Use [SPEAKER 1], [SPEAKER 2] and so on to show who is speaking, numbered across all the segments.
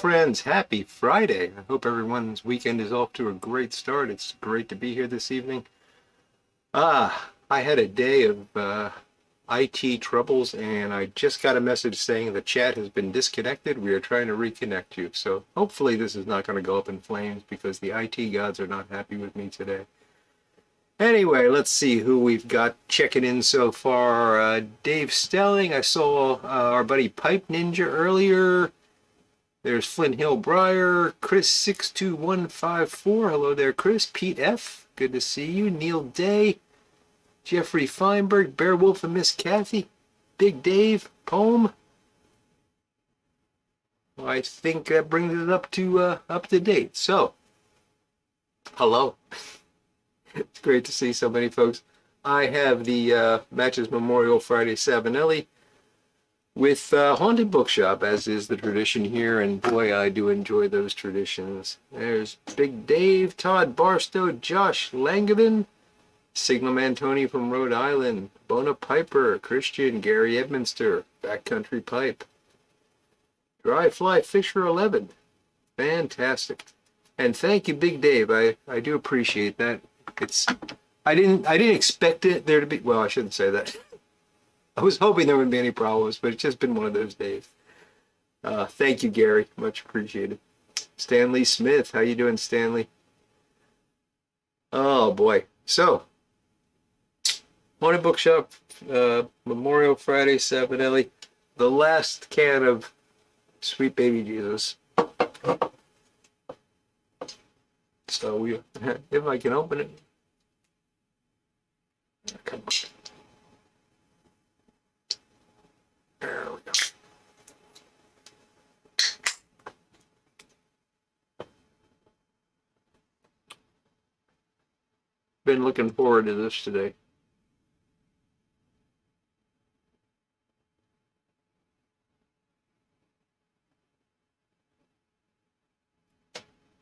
[SPEAKER 1] friends. Happy Friday. I hope everyone's weekend is off to a great start. It's great to be here this evening. I had a day of IT troubles, and I just got a message saying the chat has been disconnected. We are trying to reconnect you. So hopefully this is not going to go up in flames because the IT gods are not happy with me today. Anyway, let's see who we've got checking in so far. Dave Stelling, I saw our buddy Pipe Ninja earlier. There's Flint Hill Breyer, Chris 62154. Hello there, Chris. Pete F. Good to see you. Neil Day, Jeffrey Feinberg, Beowulf and Miss Kathy, Big Dave, Poem. Well, I think that brings it up to date. So, hello. It's great to see so many folks. I have the Matches Memorial Friday Savinelli with Haunted Bookshop, as is the tradition here, and boy, I do enjoy those traditions. There's Big Dave, Todd Barstow, Josh Langevin, Signalman Tony from Rhode Island, Bona Piper, Christian, Gary Edminster, Backcountry Pipe, Dry Fly Fisher 11. Fantastic. And thank you, Big Dave. I do appreciate that. I didn't expect it there to be, well, I shouldn't say that. I was hoping there wouldn't be any problems, but it's just been one of those days. Thank you, Gary. Much appreciated. Stanley Smith. How you doing, Stanley? Oh, boy. So, Haunted Bookshop, Memorial Friday, Savinelli. The last can of Sweet Baby Jesus. So, if I can open it. Come on. There we go. Been looking forward to this today.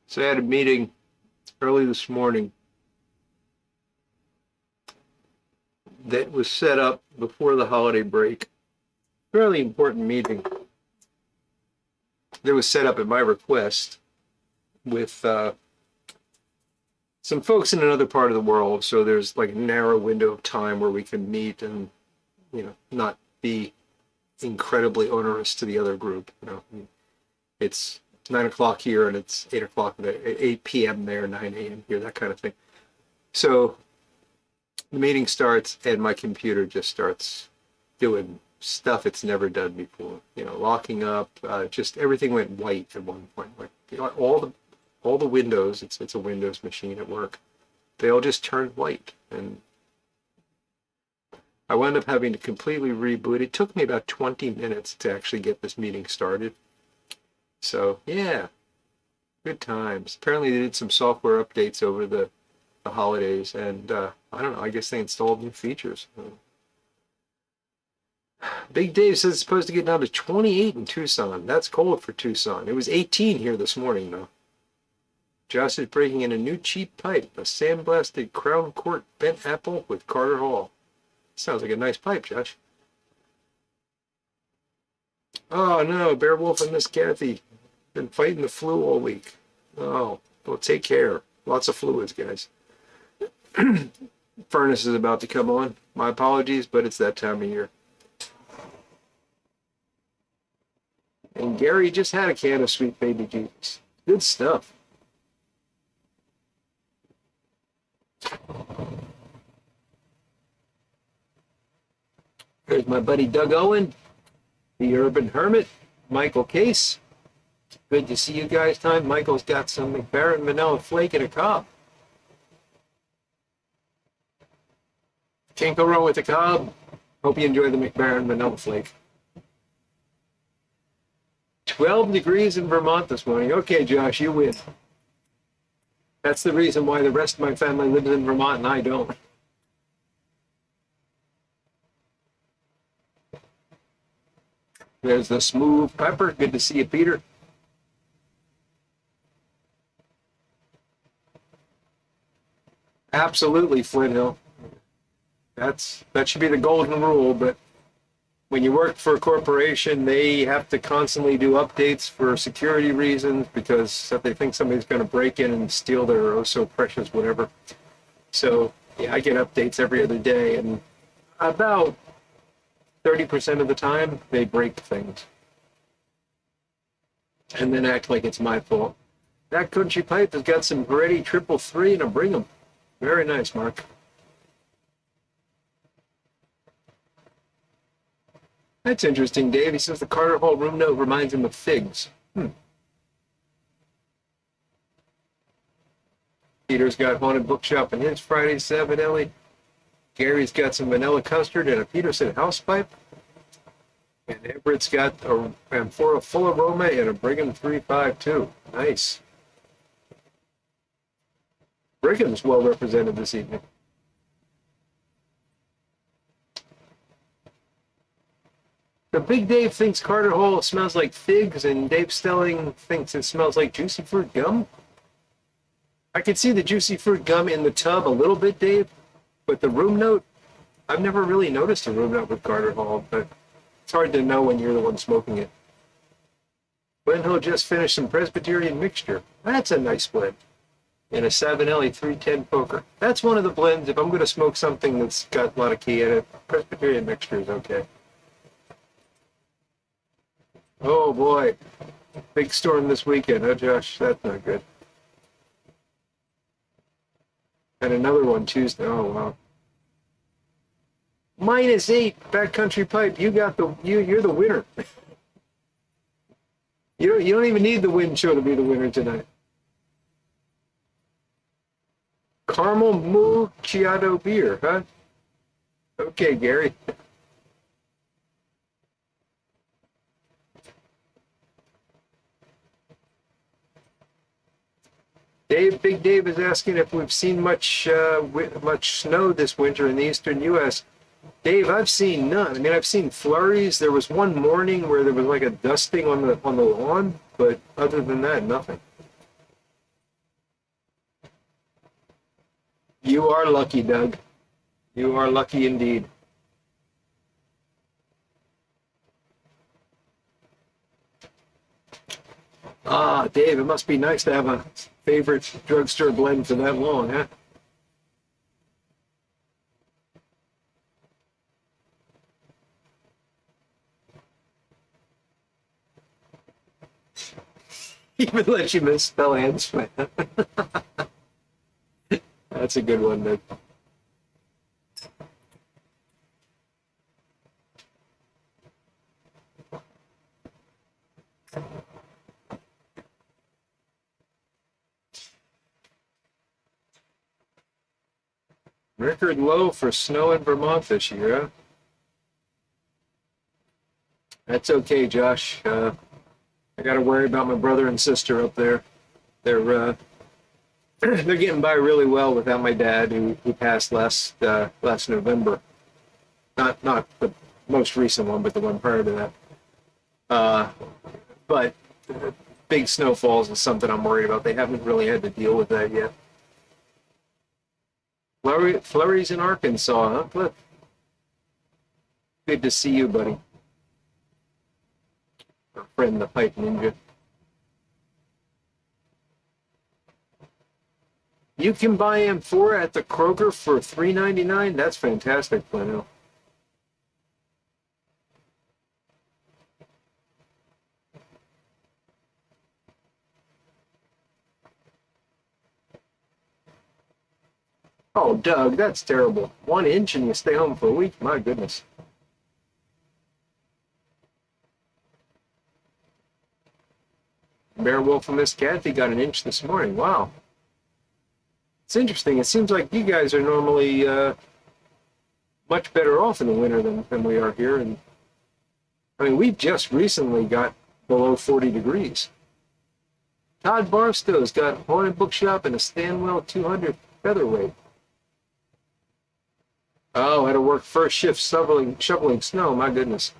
[SPEAKER 1] So I had a meeting early this morning that was set up before the holiday break. Fairly important meeting that was set up at my request with some folks in another part of the world. So there's like a narrow window of time where we can meet and, not be incredibly onerous to the other group. It's 9 o'clock here and it's 8 o'clock, 8 p.m. there, 9 a.m. here, that kind of thing. So the meeting starts and my computer just starts doing stuff it's never done before. Locking up, just everything went white at one point. Like, all the windows, it's a Windows machine at work. They all just turned white, and I wound up having to completely reboot. It took me about 20 minutes to actually get this meeting started. So yeah, good times. Apparently they did some software updates over the holidays, and I don't know, I guess they installed new features. Big Dave says it's supposed to get down to 28 in Tucson. That's cold for Tucson. It was 18 here this morning, though. Josh is breaking in a new cheap pipe, a sandblasted Crown Court bent apple with Carter Hall. Sounds like a nice pipe, Josh. Oh no, Beowulf and Miss Kathy. Been fighting the flu all week. Oh, well, take care. Lots of fluids, guys. Furnace is about to come on. My apologies, but it's that time of year. And Gary just had a can of Sweet Baby Jesus. Good stuff. There's my buddy Doug Owen, the Urban Hermit, Michael Case. Good to see you guys. Michael's got some McBaron vanilla flake and a cob. Can't go wrong with the cob. Hope you enjoy the McBaron vanilla flake. 12 degrees in Vermont this morning. Okay, Josh, you win. That's the reason why the rest of my family lives in Vermont and I don't. There's the smooth pepper. Good to see you, Peter. Absolutely, Flint Hill. That should be the golden rule, but when you work for a corporation, they have to constantly do updates for security reasons because they think somebody's going to break in and steal their oh so precious whatever. So yeah, I get updates every other day, and about 30% of the time they break things and then act like it's my fault. That country pipe has got some Peretti 333 and a bring 'em. Very nice, Mark. That's interesting, Dave. He says the Carter Hall room note reminds him of figs. Peter's got Haunted Bookshop in his Friday 7 Ellie. Gary's got some vanilla custard and a Peterson house pipe. And Everett's got a amphora full aroma and a Brigham 352. Nice. Brigham's well represented this evening. The Big Dave thinks Carter Hall smells like figs, and Dave Stelling thinks it smells like juicy fruit gum. I could see the juicy fruit gum in the tub a little bit, Dave, but the room note, I've never really noticed a room note with Carter Hall, but it's hard to know when you're the one smoking it. Glenn Hill just finished some Presbyterian mixture. That's a nice blend. In a Savinelli 310 poker. That's one of the blends. If I'm going to smoke something that's got a lot of key in it, Presbyterian mixture is okay. Oh boy, big storm this weekend, huh, Josh? That's not good. And another one Tuesday. Oh wow. -8, Backcountry Pipe. You got the you're the winner. You don't even need the wind chill to be the winner tonight. Caramel Macchiato beer, huh? Okay, Gary. Big Dave is asking if we've seen much snow this winter in the eastern U.S. Dave, I've seen none. I mean, I've seen flurries. There was one morning where there was like a dusting on the lawn, but other than that, nothing. You are lucky, Doug. You are lucky indeed. Ah, Dave, it must be nice to have a favorite drugstore blend for that long, huh? Even let you misspell and sweat. That's a good one, Doug. Record low for snow in Vermont this year, huh? That's okay, Josh. I got to worry about my brother and sister up there. They're they're getting by really well without my dad, who passed last November. Not the most recent one, but the one prior to that. But big snowfalls is something I'm worried about. They haven't really had to deal with that yet. Flurries in Arkansas, huh, Cliff? Good to see you, buddy. Our friend, the Pipe Ninja. You can buy amphora at the Kroger for $3.99. That's fantastic, Plano. Oh, Doug, that's terrible. 1 inch and you stay home for a week? My goodness. Bear Wolf and Miss Kathy got 1 inch this morning. Wow. It's interesting. It seems like you guys are normally much better off in the winter than we are here. And I mean, we've just recently got below 40 degrees. Todd Barstow's got Haunted Bookshop and a Stanwell 200 featherweight. Oh, had to work first shift shoveling snow. My goodness.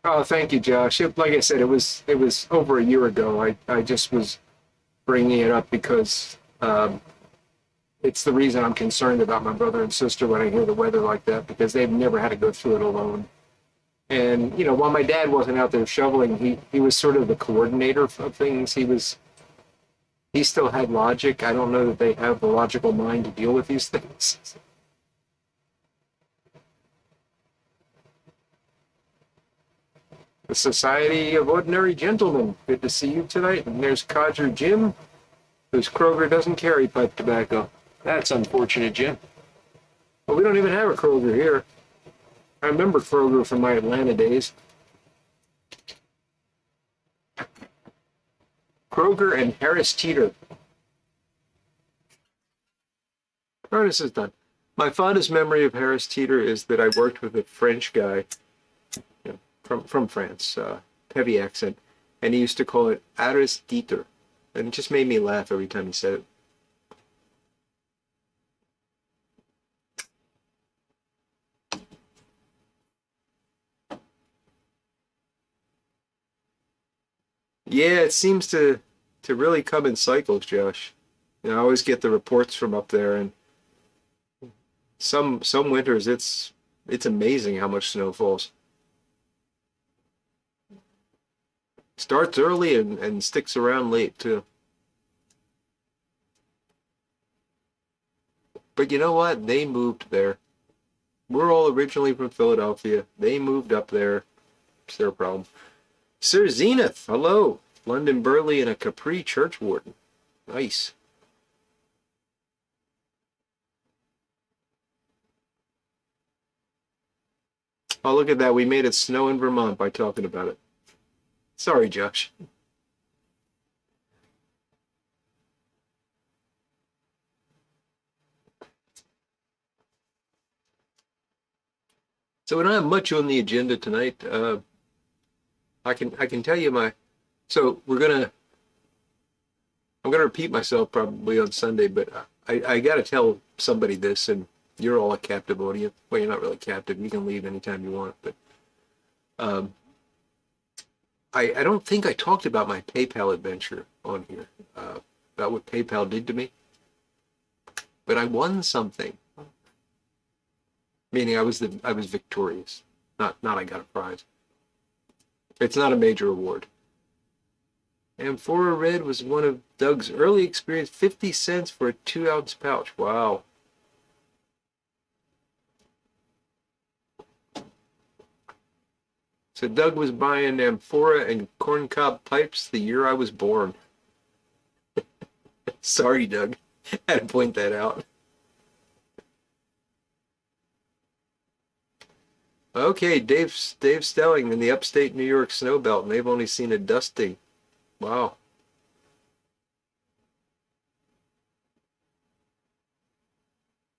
[SPEAKER 1] Oh, thank you, Josh. Like I said, it was over a year ago. I just was bringing it up because it's the reason I'm concerned about my brother and sister when I hear the weather like that, because they've never had to go through it alone. And while my dad wasn't out there shoveling, he was sort of the coordinator of things. He still had logic. I don't know that they have the logical mind to deal with these things. The Society of Ordinary Gentlemen. Good to see you tonight. And there's Codger Jim, whose Kroger doesn't carry pipe tobacco. That's unfortunate, Jim. But we don't even have a Kroger here. I remember Kroger from my Atlanta days. Kroger and Harris Teeter. Oh, this is done. My fondest memory of Harris Teeter is that I worked with a French guy, from France, heavy accent, and he used to call it Harris Teeter, and it just made me laugh every time he said it. Yeah, it seems to really come in cycles, Josh. I always get the reports from up there, and some winters it's amazing how much snow falls. Starts early and sticks around late too. But you know what? They moved there. We're all originally from Philadelphia. They moved up there. It's their problem. Sir Zenith, hello. London Burley and a Capri church warden. Nice. Oh, look at that. We made it snow in Vermont by talking about it. Sorry, Josh. So we don't have much on the agenda tonight. I can tell you so I'm gonna repeat myself probably on Sunday, but I gotta tell somebody this, and you're all a captive audience. Well, you're not really captive. You can leave anytime you want, but um, I don't think I talked about my PayPal adventure on here, about what PayPal did to me, but I won something. Meaning I was victorious. Not I got a prize. It's not a major award. Amphora Red was one of Doug's early experience. 50 cents for a 2-ounce pouch. Wow. So Doug was buying amphora and corncob pipes the year I was born. Sorry, Doug. I had to point that out. Okay, Dave Stelling in the upstate New York snow belt, and they've only seen a dusting. Wow.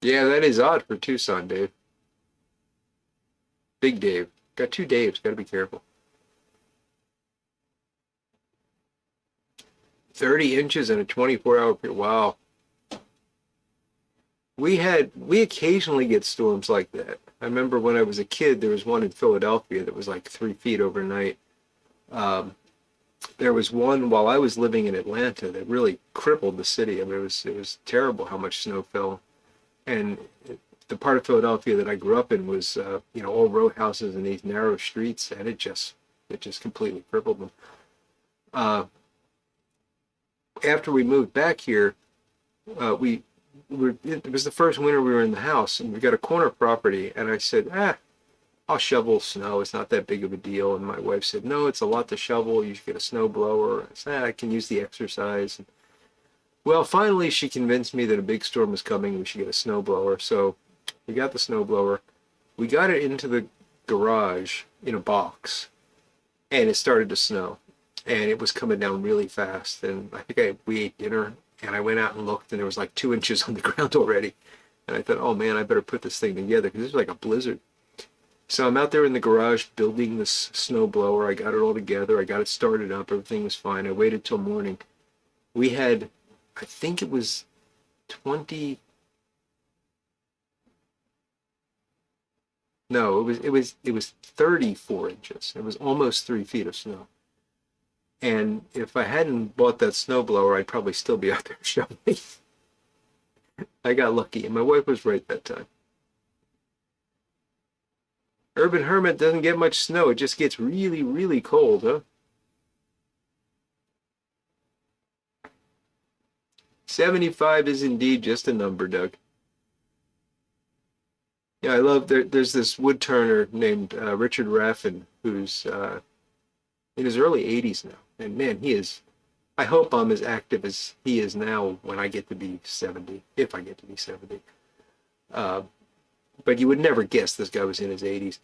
[SPEAKER 1] Yeah, that is odd for Tucson, Dave. Big Dave. Got two Daves, gotta be careful. 30 inches in a 24-hour period. Wow. We occasionally get storms like that. I remember when I was a kid, there was one in Philadelphia that was like 3 feet overnight. Um, there was one while I was living in Atlanta that really crippled the city. I mean, it was terrible how much snow fell. And the part of Philadelphia that I grew up in was, all row houses and these narrow streets, and it just completely crippled them. Uh, After we moved back here, it was the first winter we were in the house, and we got a corner property, and I said, I'll shovel snow. It's not that big of a deal. And my wife said, no, it's a lot to shovel. You should get a snow blower. I said, I can use the exercise. And, well, finally, she convinced me that a big storm was coming and we should get a snow blower. So we got the snow blower. We got it into the garage in a box, and it started to snow. And it was coming down really fast. And I think we ate dinner, and I went out and looked, and there was like 2 inches on the ground already. And I thought, oh man, I better put this thing together because this was like a blizzard. So I'm out there in the garage building this snow blower. I got it all together. I got it started up. Everything was fine. I waited till morning. We had, I think it was 20, No, it was 34 inches. It was almost 3 feet of snow. And if I hadn't bought that snowblower, I'd probably still be out there shoveling. I got lucky, and my wife was right that time. Urban Hermit doesn't get much snow. It just gets really, really cold, huh? 75 is indeed just a number, Doug. Yeah, I love there's this wood turner named Richard Raffin who's in his early 80s now. And man, I hope I'm as active as he is now when I get to be 70, if I get to be 70. Uh, but you would never guess this guy was in his 80s.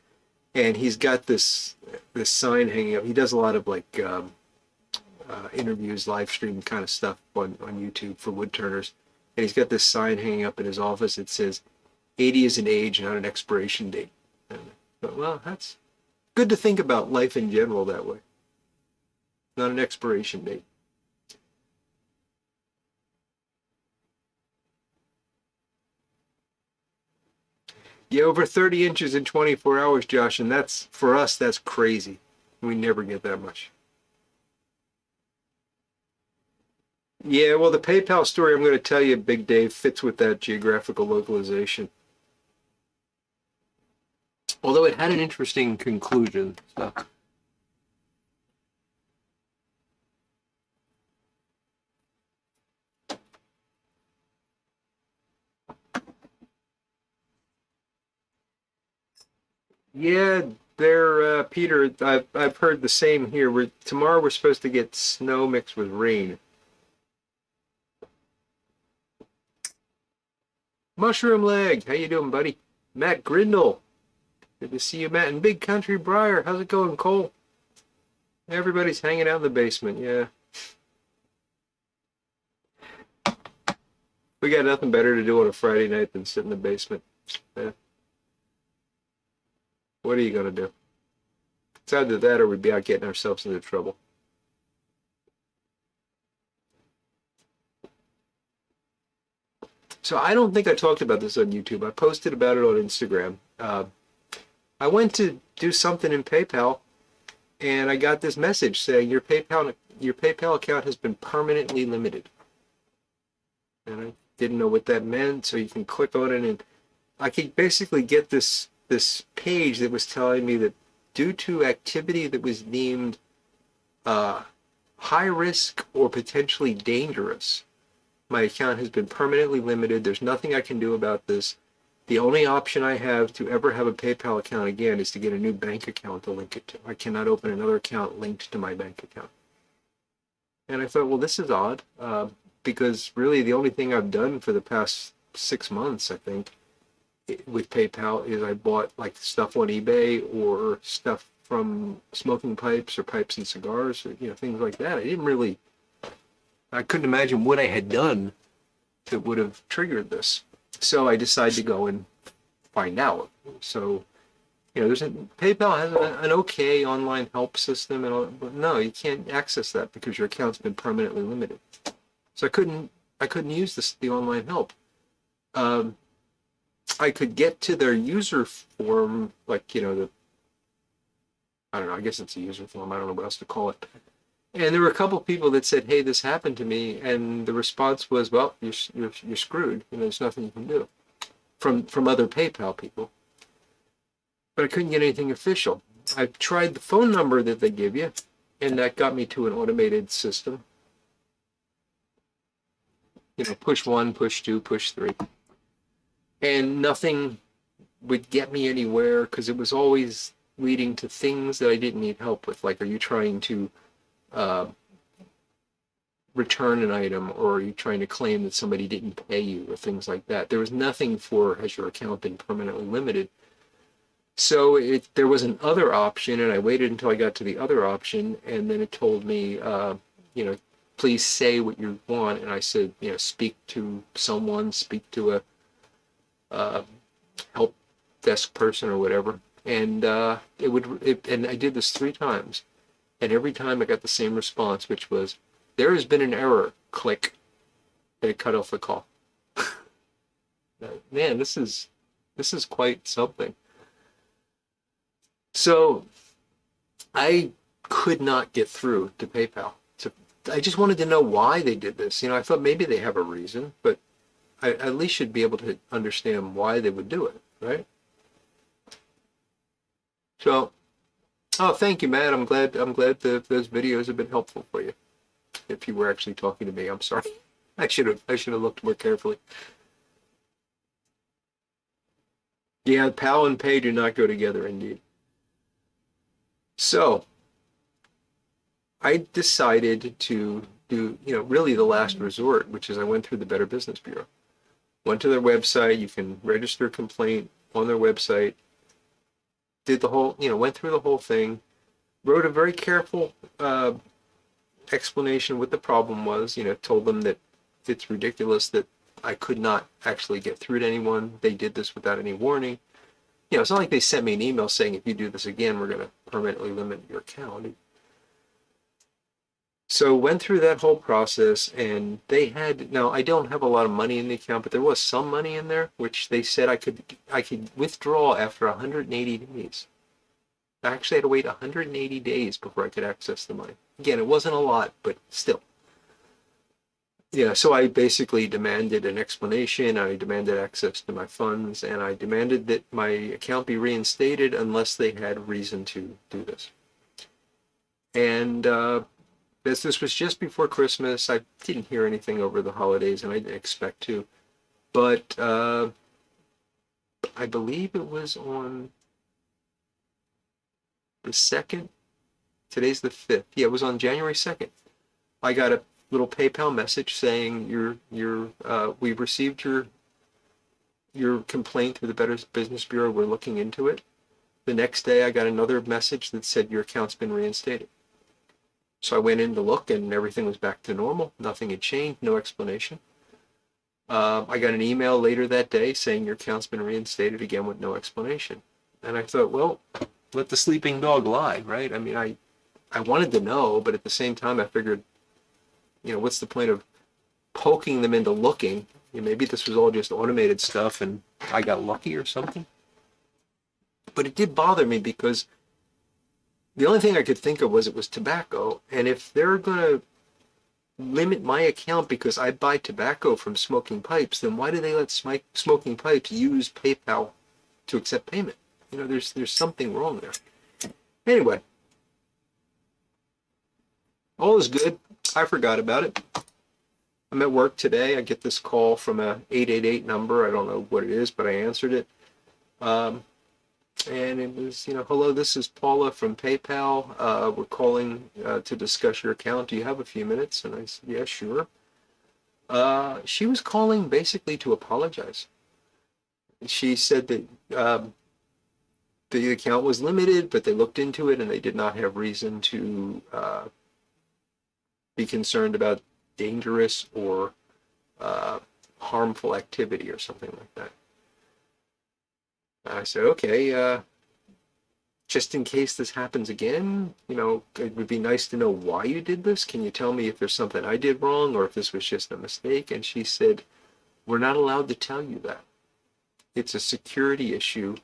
[SPEAKER 1] And he's got this sign hanging up. He does a lot of like interviews, live stream kind of stuff on YouTube for wood turners. And he's got this sign hanging up in his office. It says, 80 is an age, not an expiration date. And I thought, well, that's good to think about life in general that way. Not an expiration date. Yeah, over 30 inches in 24 hours, Josh, and that's, for us, that's crazy. We never get that much. Yeah, well, the PayPal story I'm going to tell you, Big Dave, fits with that geographical localization. Although it had an interesting conclusion. So. Yeah, Peter, I've heard the same here. Tomorrow we're supposed to get snow mixed with rain. Mushroom Leg, how you doing, buddy? Matt Grindle, good to see you, Matt. And Big Country Briar, how's it going, Cole? Everybody's hanging out in the basement, yeah. We got nothing better to do on a Friday night than sit in the basement. Yeah. What are you gonna do? It's either that or we'd be out getting ourselves into trouble. So I don't think I talked about this on YouTube. I posted about it on Instagram. I went to do something in PayPal, and I got this message saying your PayPal account has been permanently limited. And I didn't know what that meant, so you can click on it, and I could basically get this page that was telling me that due to activity that was deemed high risk or potentially dangerous, my account has been permanently limited. There's nothing I can do about this. The only option I have to ever have a PayPal account again is to get a new bank account to link it to. I cannot open another account linked to my bank account. And I thought, well, this is odd, because really the only thing I've done for the past 6 months, I think, with PayPal is I bought like stuff on eBay or stuff from smoking pipes or pipes and cigars, or, things like that. I couldn't imagine what I had done that would have triggered this. So I decided to go and find out. So, PayPal has an okay online help system, but no, you can't access that because your account's been permanently limited. So I couldn't use the online help. I could get to their user form, like, I don't know, I guess it's a user form. I don't know what else to call it. And there were a couple of people that said, hey, this happened to me. And the response was, well, you're screwed. There's nothing you can do from other PayPal people. But I couldn't get anything official. I tried the phone number that they give you, and that got me to an automated system. Push 1, push 2, push 3. And nothing would get me anywhere because it was always leading to things that I didn't need help with. Like, are you trying to return an item, or are you trying to claim that somebody didn't pay you, or things like that? There was nothing for, has your account been permanently limited? So there was an other option, and I waited until I got to the other option, and then it told me, please say what you want. And I said, speak to someone, speak to a help desk person or whatever. And and I did this 3 times. And every time I got the same response, which was, there has been an error, click, and it cut off the call. Man, this is quite something. So I could not get through to PayPal. So I just wanted to know why they did this. I thought maybe they have a reason, but I at least should be able to understand why they would do it, right? So, oh, thank you, Matt. I'm glad that those videos have been helpful for you. If you were actually talking to me, I'm sorry. I should have looked more carefully. Yeah, pal and pay do not go together indeed. So I decided to do, really the last resort, which is I went through the Better Business Bureau. Went to their website. You can register a complaint on their website. Did the whole, went through the whole thing. Wrote a very careful explanation what the problem was. Told them that it's ridiculous that I could not actually get through to anyone. They did this without any warning. It's not like they sent me an email saying if you do this again, we're going to permanently limit your account. So went through that whole process, and they had, now I don't have a lot of money in the account, but there was some money in there, which they said I could withdraw after 180 days. I actually had to wait 180 days before I could access the money. Again, it wasn't a lot, but still. Yeah, so I basically demanded an explanation, I demanded access to my funds, and I demanded that my account be reinstated unless they had reason to do this. And as this was just before Christmas, I didn't hear anything over the holidays, and I didn't expect to. But I believe it was on the 2nd. Today's the 5th. Yeah, it was on January 2nd. I got a little PayPal message saying we've received your complaint through the Better Business Bureau. We're looking into it. The next day, I got another message that said your account's been reinstated. So I went in to look, and everything was back to normal. Nothing had changed, no explanation. I got an email later that day saying your account's been reinstated again with no explanation. And I thought, well, let the sleeping dog lie, right? I mean, I wanted to know, but at the same time, I figured, what's the point of poking them into looking? Maybe this was all just automated stuff and I got lucky or something. But it did bother me because the only thing I could think of was it was tobacco. And if they're going to limit my account because I buy tobacco from smoking pipes, then why do they let smoking pipes use PayPal to accept payment? There's something wrong there. Anyway, all is good. I forgot about it. I'm at work today. I get this call from a 888 number. I don't know what it is, but I answered it. And it was, hello, this is Paula from PayPal. We're calling to discuss your account. Do you have a few minutes? And I said, yeah, sure. She was calling basically to apologize. She said that the account was limited, but they looked into it and they did not have reason to be concerned about dangerous or harmful activity or something like that. I said, okay, just in case this happens again, it would be nice to know why you did this. Can you tell me if there's something I did wrong or if this was just a mistake? And she said, we're not allowed to tell you that. It's a security issue.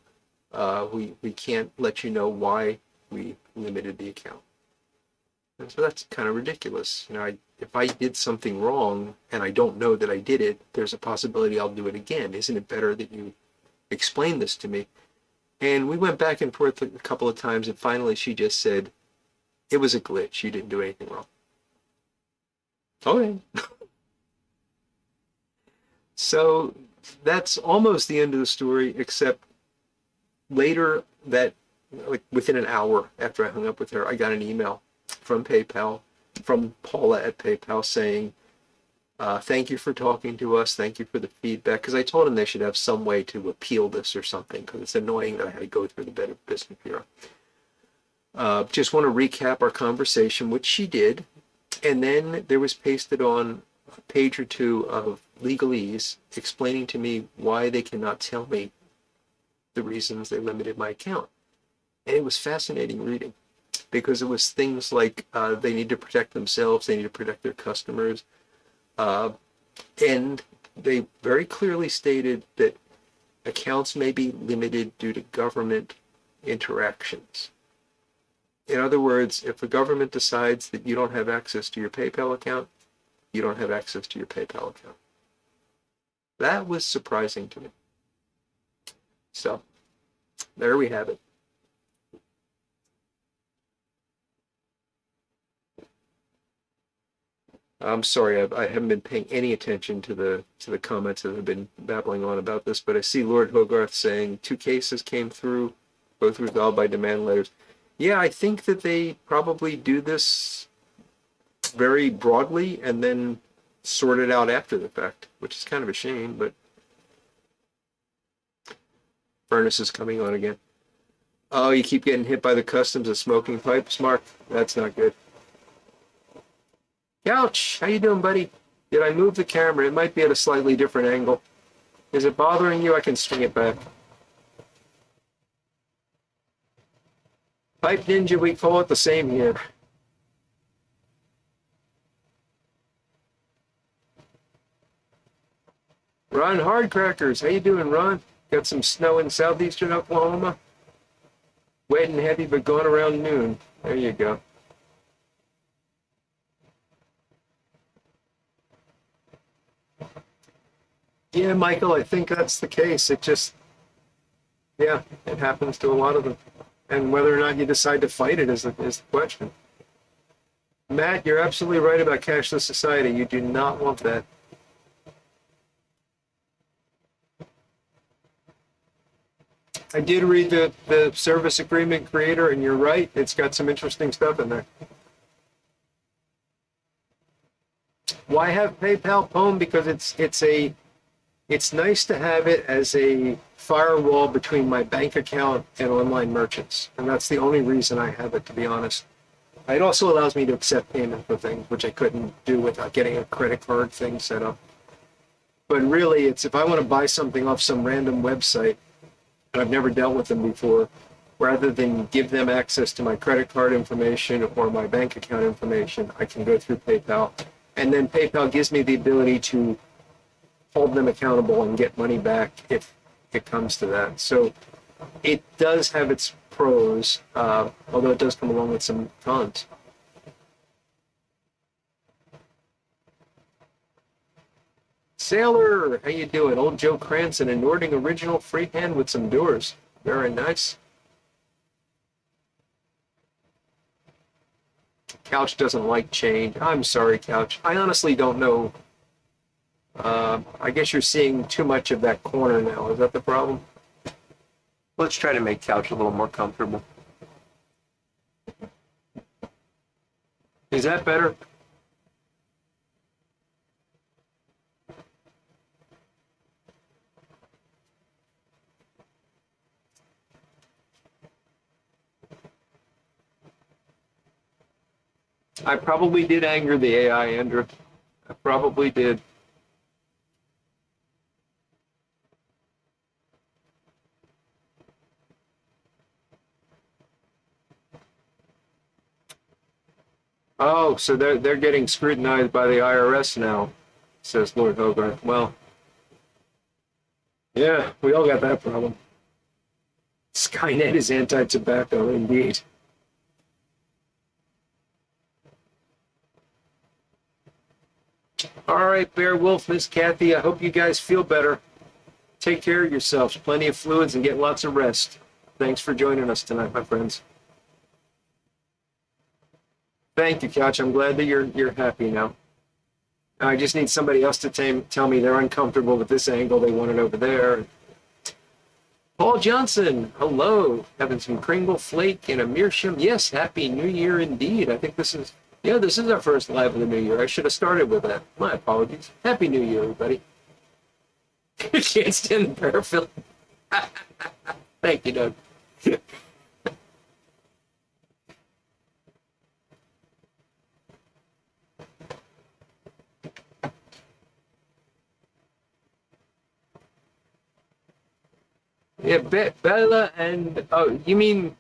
[SPEAKER 1] We can't let you know why we limited the account. And so that's kind of ridiculous. If I did something wrong and I don't know that I did it, there's a possibility I'll do it again. Isn't it better that you explain this to me? And we went back and forth a couple of times, and finally she just said, it was a glitch. You didn't do anything wrong. Okay. So that's almost the end of the story, except later that, like within an hour after I hung up with her, I got an email from PayPal, from Paula at PayPal saying, thank you for talking to us. Thank you for the feedback. Because I told them they should have some way to appeal this or something, because it's annoying that I had to go through the Better Business Bureau. Just want to recap our conversation, which she did. And then there was pasted on a page or two of legalese explaining to me why they cannot tell me the reasons they limited my account. And it was fascinating reading, because it was things like they need to protect themselves, they need to protect their customers, and they very clearly stated that accounts may be limited due to government interactions. In other words, if the government decides that you don't have access to your PayPal account, you don't have access to your PayPal account. That was surprising to me. So, there we have it. I'm sorry, I haven't been paying any attention to the comments that have been babbling on about this, but I see Lord Hogarth saying 2 cases came through, both resolved by demand letters. Yeah, I think that they probably do this very broadly and then sort it out after the fact, which is kind of a shame, but furnace is coming on again. Oh, you keep getting hit by the customs of smoking pipes, Mark? That's not good. Couch, how you doing, buddy? Did I move the camera? It might be at a slightly different angle. Is it bothering you? I can swing it back. Pipe Ninja, we call it the same here. Ron Hardcrackers, how you doing, Ron? Got some snow in southeastern Oklahoma. Wet and heavy, but going around noon. There you go. Yeah, Michael, I think that's the case. It just, yeah, it happens to a lot of them. And whether or not you decide to fight it is the question. Matt, you're absolutely right about cashless society. You do not want that. I did read the service agreement creator, and you're right. It's got some interesting stuff in there. Why have PayPal Home? Because it's nice to have it as a firewall between my bank account and online merchants. And that's the only reason I have it, to be honest. It also allows me to accept payment for things, which I couldn't do without getting a credit card thing set up. But really, it's if I want to buy something off some random website, and I've never dealt with them before, rather than give them access to my credit card information or my bank account information, I can go through PayPal. And then PayPal gives me the ability to hold them accountable and get money back if it comes to that. So it does have its pros, although it does come along with some cons. Sailor, how you doing? Old Joe Cranston, a Nording original freehand with some doors. Very nice. Couch doesn't like change. I'm sorry, Couch. I honestly don't know. I guess you're seeing too much of that corner now. Is that the problem? Let's try to make Couch a little more comfortable. Is that better? I probably did anger the AI, Andrew. I probably did. Oh, so they're getting scrutinized by the IRS now, says Lord Hogarth. Well, yeah, we all got that problem. Skynet is anti-tobacco, indeed. All right, Bear Wolf, Miss Kathy, I hope you guys feel better. Take care of yourselves, plenty of fluids, and get lots of rest. Thanks for joining us tonight, my friends. Thank you, Couch. I'm glad that you're happy now. I just need somebody else to tell me they're uncomfortable with this angle. They want it over there. Paul Johnson, hello. Having some Kringle Flake and a Meerschaum. Yes, Happy New Year indeed. I think this is our first live of the new year. I should have started with that. My apologies. Happy New Year, everybody. Can't stand the paraffin. Thank you, Doug. Yeah, Bella and, oh, you mean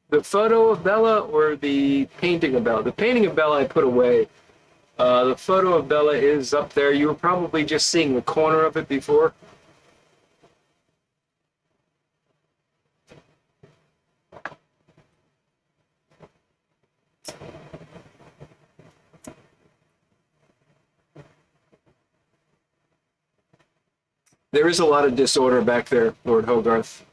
[SPEAKER 1] the photo of Bella or the painting of Bella? The painting of Bella I put away. The photo of Bella is up there. You were probably just seeing the corner of it before. There is a lot of disorder back there, Lord Hogarth.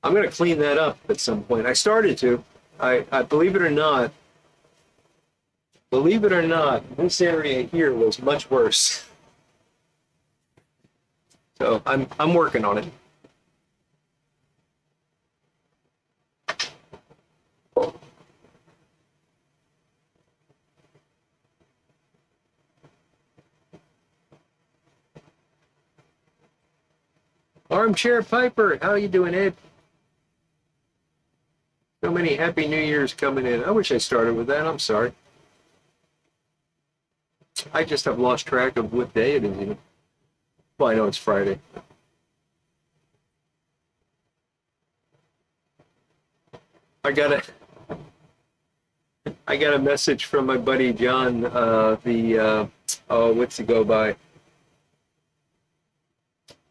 [SPEAKER 1] I'm going to clean that up at some point. I started to. I believe it or not, this area here was much worse. So I'm working on it. Armchair Piper, how you doing, Ed? So many Happy New Year's coming in. I wish I started with that. I'm sorry. I just have lost track of what day it is even. Well, I know it's Friday. I got a message from my buddy John. What's he go by?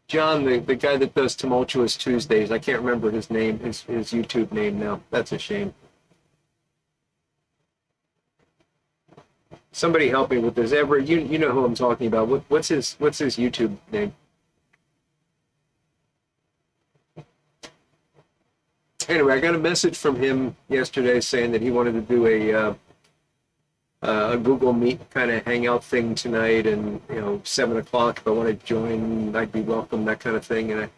[SPEAKER 1] John, the guy that does Tumultuous Tuesdays. I can't remember his name, his YouTube name now. That's a shame. Somebody help me with this. Everett, you know who I'm talking about. What's his YouTube name? Anyway, I got a message from him yesterday saying that he wanted to do a Google Meet kind of hangout thing tonight, and 7 o'clock. If I want to join, I'd be welcome, that kind of thing. And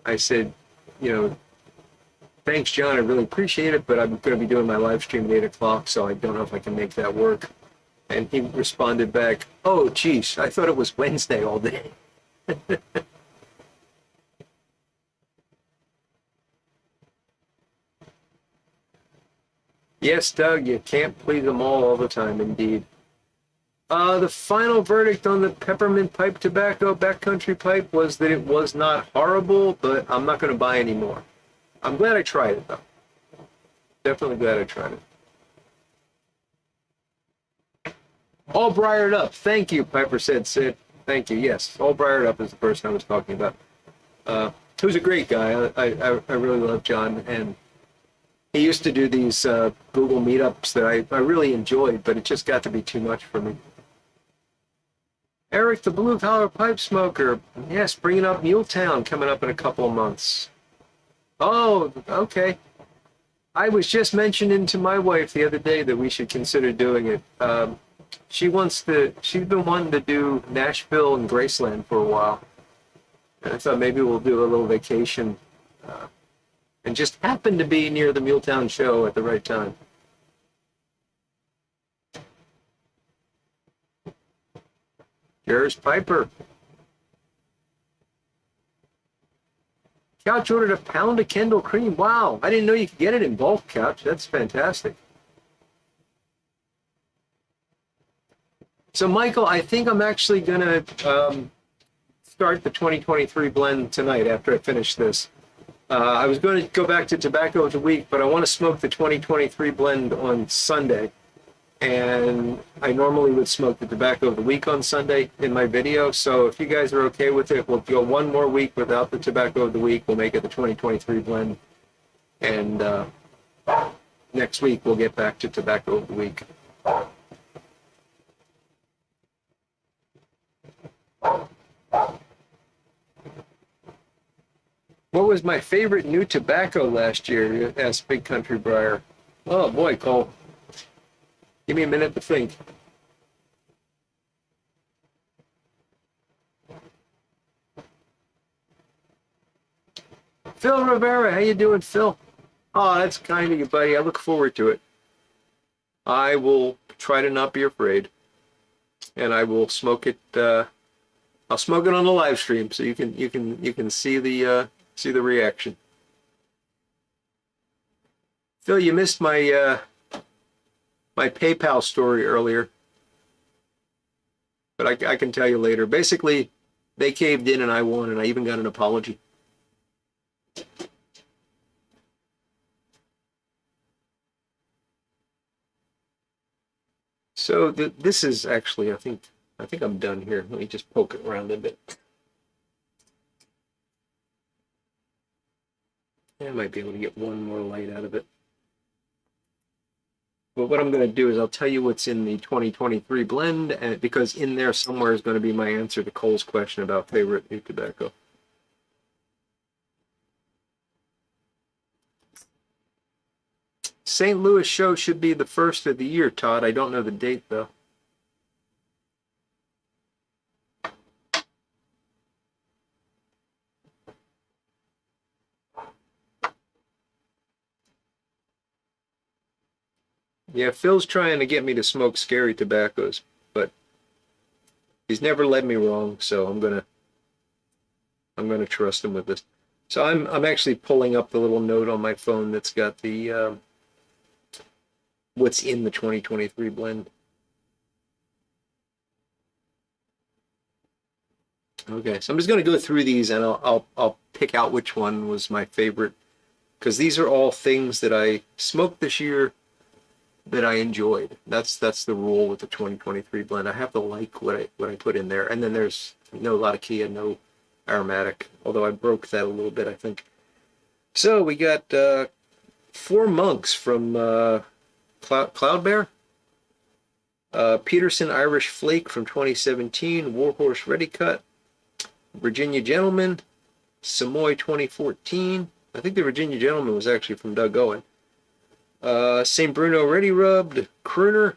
[SPEAKER 1] I said, thanks, John. I really appreciate it, but I'm going to be doing my live stream at 8 o'clock, so I don't know if I can make that work. And he responded back, "Oh, geez, I thought it was Wednesday all day." Yes, Doug, you can't please them all the time, indeed. The final verdict on the peppermint pipe tobacco backcountry pipe was that it was not horrible, but I'm not going to buy any more. I'm glad I tried it, though. Definitely glad I tried it. All briared up. Thank you, Piper said, Sid. Thank you. Yes, all briared up is the person I was talking about. Who's a great guy. I really love John, and he used to do these Google meetups that I really enjoyed, but it just got to be too much for me. Eric, the blue collar pipe smoker. Yes, bringing up Muletown coming up in a couple of months. Oh, okay. I was just mentioning to my wife the other day that we should consider doing it. She's been wanting to do Nashville and Graceland for a while. And I thought maybe we'll do a little vacation and just happen to be near the Muletown show at the right time. Here's Piper. Couch ordered a pound of Kendall cream. Wow, I didn't know you could get it in bulk, Couch. That's fantastic. So, Michael, I think I'm actually going to start the 2023 blend tonight after I finish this. I was going to go back to Tobacco of the Week, but I want to smoke the 2023 blend on Sunday. And I normally would smoke the Tobacco of the Week on Sunday in my video. So if you guys are okay with it, we'll go one more week without the Tobacco of the Week. We'll make it the 2023 blend. And next week, we'll get back to Tobacco of the Week. What was my favorite new tobacco last year? Asked Big Country Briar. Oh boy, Cole. Give me a minute to think. Phil Rivera, how you doing, Phil? Oh, that's kind of you, buddy. I look forward to it. I will try to not be afraid, and I will smoke it. I'll smoke it on the live stream, so you can see the reaction. Phil, you missed my my PayPal story earlier, but I can tell you later. Basically, they caved in and I won, and I even got an apology. So this is actually, I think I'm done here. Let me just poke it around a bit. I might be able to get one more light out of it. But what I'm going to do is I'll tell you what's in the 2023 blend, and because in there somewhere is going to be my answer to Cole's question about favorite new tobacco. St. Louis show should be the first of the year, Todd. I don't know the date though. Yeah, Phil's trying to get me to smoke scary tobaccos, but he's never led me wrong, so I'm gonna trust him with this. So I'm actually pulling up the little note on my phone that's got the what's in the 2023 blend. Okay, so I'm just gonna go through these and I'll pick out which one was my favorite because these are all things that I smoked this year that I enjoyed. That's the rule with the 2023 blend. I have to like what I put in there, and then there's no latakia, no aromatic. Although I broke that a little bit, I think. So we got Four Monks from Cloud Bear, Peterson Irish Flake from 2017, Warhorse Ready Cut, Virginia Gentleman, Samoy 2014. I think the Virginia Gentleman was actually from Doug Owen. St. Bruno Ready Rubbed, Crooner,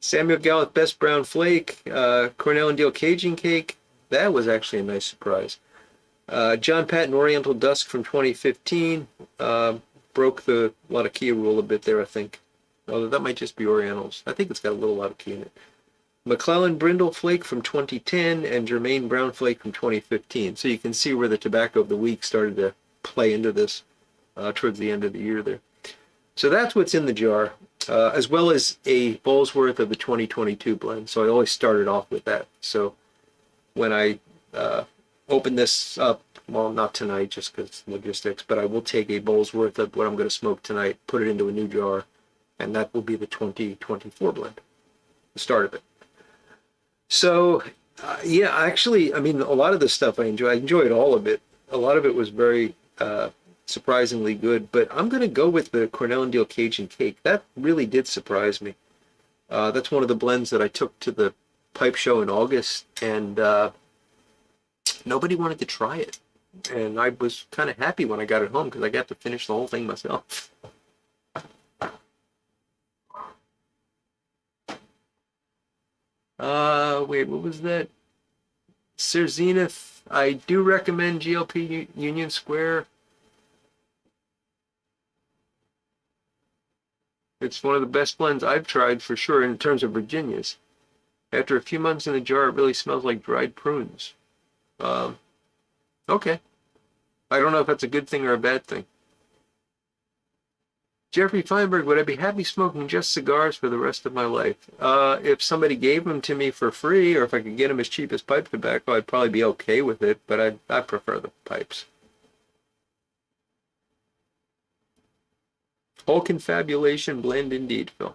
[SPEAKER 1] Samuel Galleth Best Brown Flake, Cornell and Deal Cajun Cake. That was actually a nice surprise. John Patton Oriental Dusk from 2015. Broke the Latakia rule a bit there, I think. Although that might just be Orientals. I think it's got a little Latakia in it. McClellan Brindle Flake from 2010 and Germain Brown Flake from 2015. So you can see where the tobacco of the week started to play into this towards the end of the year there. So that's what's in the jar, as well as a bowl's worth of the 2022 blend. So I always started off with that. So when I open this up, well, not tonight just because logistics, but I will take a bowl's worth of what I'm going to smoke tonight, put it into a new jar, and that will be the 2024 blend, the start of it. So, yeah, actually, I mean, a lot of this stuff I enjoyed all of it. A lot of it was very surprisingly good, but I'm going to go with the Cornell and Deal Cajun Cake. That really did surprise me. That's one of the blends that I took to the pipe show in August, and nobody wanted to try it. And I was kind of happy when I got it home because I got to finish the whole thing myself. Wait, what was that? Sir Zenith. I do recommend GLP Union Square. It's one of the best blends I've tried for sure in terms of Virginias. After a few months in the jar, it really smells like dried prunes. Okay. I don't know if that's a good thing or a bad thing. Jeffrey Feinberg, would I be happy smoking just cigars for the rest of my life? If somebody gave them to me for free, or if I could get them as cheap as pipe tobacco, I'd probably be okay with it, but I prefer the pipes. Whole confabulation blend indeed, Phil.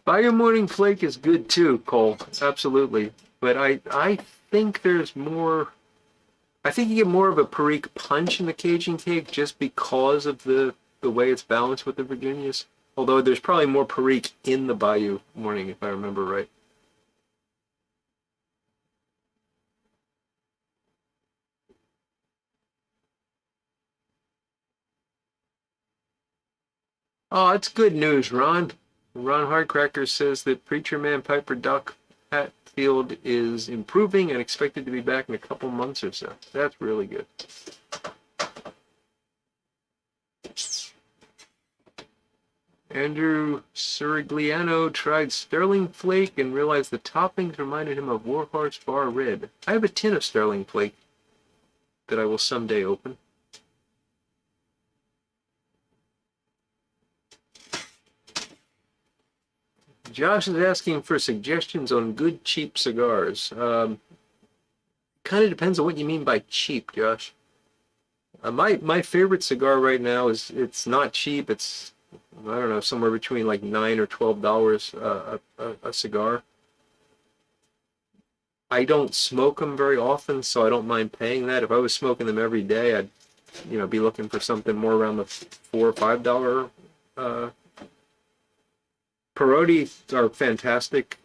[SPEAKER 1] Fire Morning Flake is good too, Cole. Absolutely. But I think there's more. I think you get more of a Perique punch in the Cajun Cake just because of the way it's balanced with the Virginias. Although there's probably more Perique in the Bayou Morning, if I remember right. Oh, it's good news, Ron. Ron Hardcracker says that Preacher Man Piper Duck Hatfield is improving and expected to be back in a couple months or so. That's really good. Andrew Sirigliano tried Sterling Flake and realized the toppings reminded him of Warhorse Bar Red. I have a tin of Sterling Flake that I will someday open. Josh is asking for suggestions on good cheap cigars. Kind of depends on what you mean by cheap, Josh. My favorite cigar right now is it's not cheap. It's I don't know, somewhere between like $9 or $12 a cigar. I don't smoke them very often, so I don't mind paying that. If I was smoking them every day, I'd be looking for something more around the $4 or $5. Perotti are fantastic.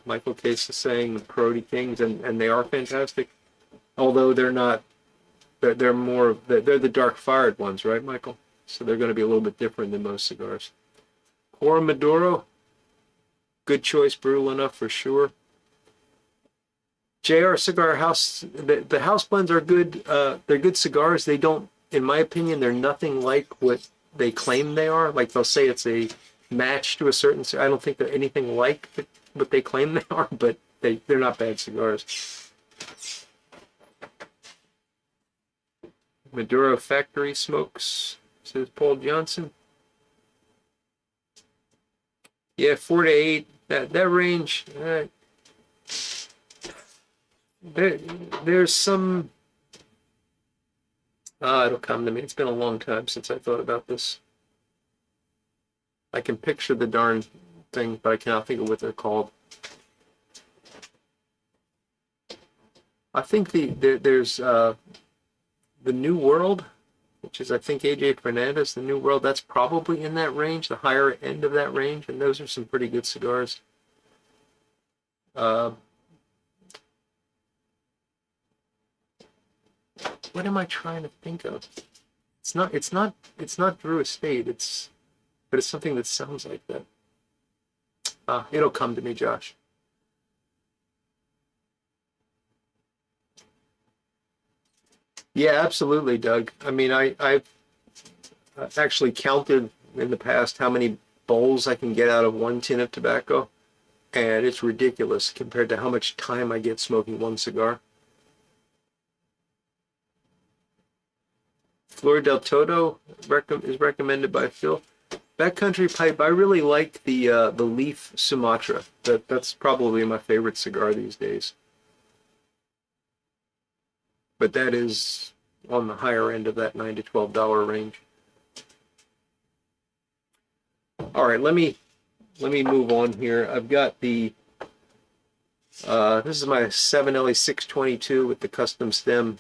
[SPEAKER 1] Michael Case is saying the Perotti Kings, and they are fantastic. Although they're not, they're more, they're the dark fired ones, right, Michael? So they're going to be a little bit different than most cigars. Ora Maduro, good choice, brutal enough for sure. JR Cigar House, the house blends are good. They're good cigars. They don't, in my opinion, they're nothing like what they claim they are. Like they'll say it's a match to a certain. I don't think they're anything like what they claim they are, but they're not bad cigars. Maduro Factory Smokes, says Paul Johnson. Yeah, 4 to 8. That range. There's some. It'll come to me. It's been a long time since I thought about this. I can picture the darn thing, but I cannot think of what they're called. I think there's the New World, which is I think AJ Fernandez. The New World, that's probably in that range, the higher end of that range, and those are some pretty good cigars. What am I trying to think of? It's not Drew Estate. But it's something that sounds like that. It'll come to me, Josh. Yeah, absolutely, Doug. I mean, I've actually counted in the past how many bowls I can get out of one tin of tobacco, and it's ridiculous compared to how much time I get smoking one cigar. Flor del Todo is recommended by Phil. Backcountry Pipe, I really like the Leaf Sumatra. That's probably my favorite cigar these days. But that is on the higher end of that $9 to $12 range. All right, let me move on here. I've got the this is my 7LA622 with the custom stem,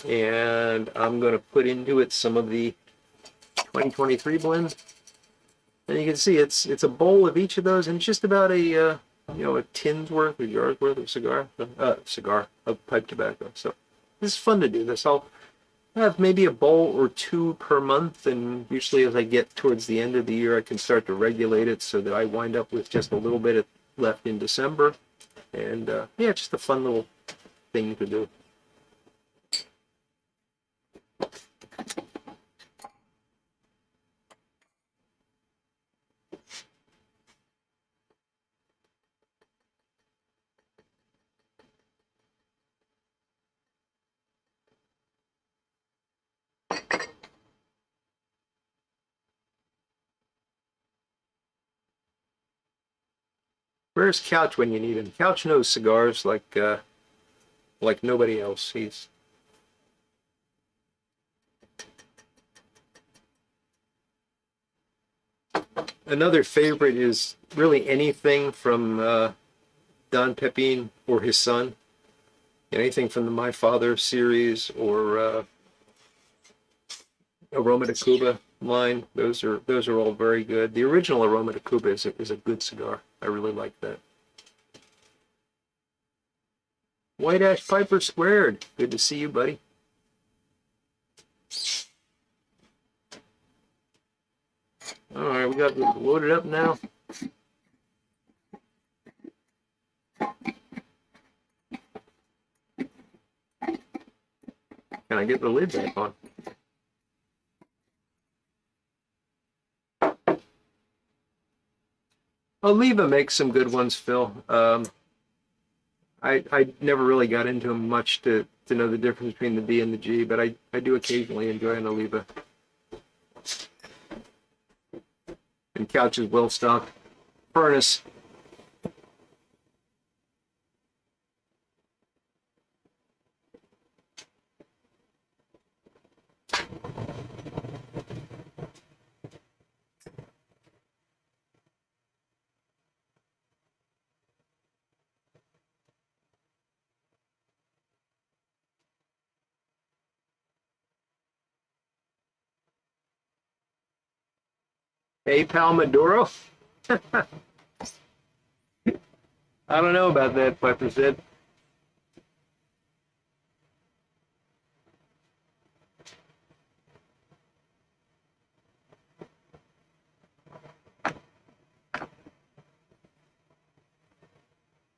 [SPEAKER 1] and I'm going to put into it some of the 2023 blend. And you can see it's a bowl of each of those, and it's just about a a tin's worth or yard's worth of cigar of pipe tobacco. So this is fun to do. This I'll have maybe a bowl or two per month, and usually as I get towards the end of the year, I can start to regulate it so that I wind up with just a little bit left in December. And yeah, just a fun little thing to do. Where's Couch when you need him? Couch knows cigars like nobody else. He's another favorite is really anything from Don Pepin or his son. Anything from the My Father series or Aroma de Cuba line. Those are all very good. The original Aroma de Cuba is a good cigar. I really like that. White Ash Piper Squared. Good to see you, buddy. All right, we got this loaded up now. Can I get the lid back on? Oliva makes some good ones, Phil. I never really got into them much to know the difference between the B and the G, but I do occasionally enjoy an Oliva. And Couch is well stocked. Furnace. Hey, pal Maduro. I don't know about that, Piper said.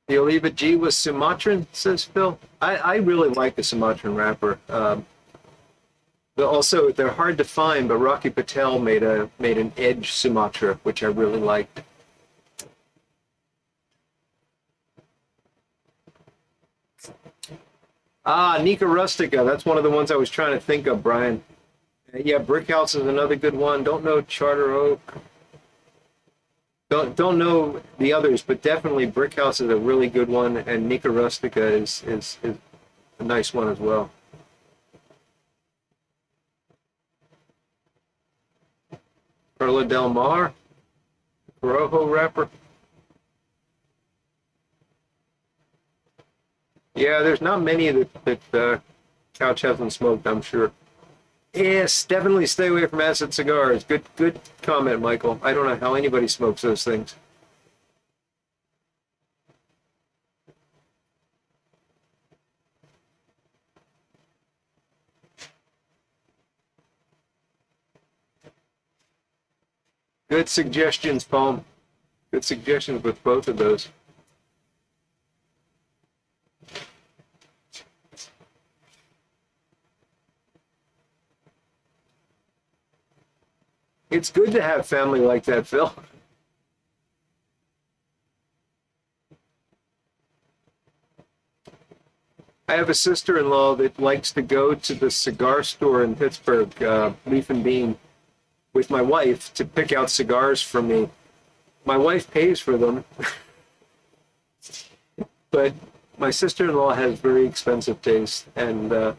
[SPEAKER 1] The Oliva G was Sumatran, says Phil. I really like the Sumatran wrapper. Also, they're hard to find, but Rocky Patel made an Edge Sumatra, which I really liked. Ah, Nika Rustica. That's one of the ones I was trying to think of, Brian. Yeah, Brickhouse is another good one. Don't know Charter Oak. Don't know the others, but definitely Brickhouse is a really good one, and Nika Rustica is a nice one as well. Perla Del Mar, Rojo wrapper. Yeah, there's not many that Couch hasn't smoked, I'm sure. Yes, definitely stay away from acid cigars. Good comment, Michael. I don't know how anybody smokes those things. Good suggestions, Paul. Good suggestions with both of those. It's good to have family like that, Phil. I have a sister-in-law that likes to go to the cigar store in Pittsburgh, Leaf and Bean, with my wife to pick out cigars for me. My wife pays for them, but my sister-in-law has very expensive taste and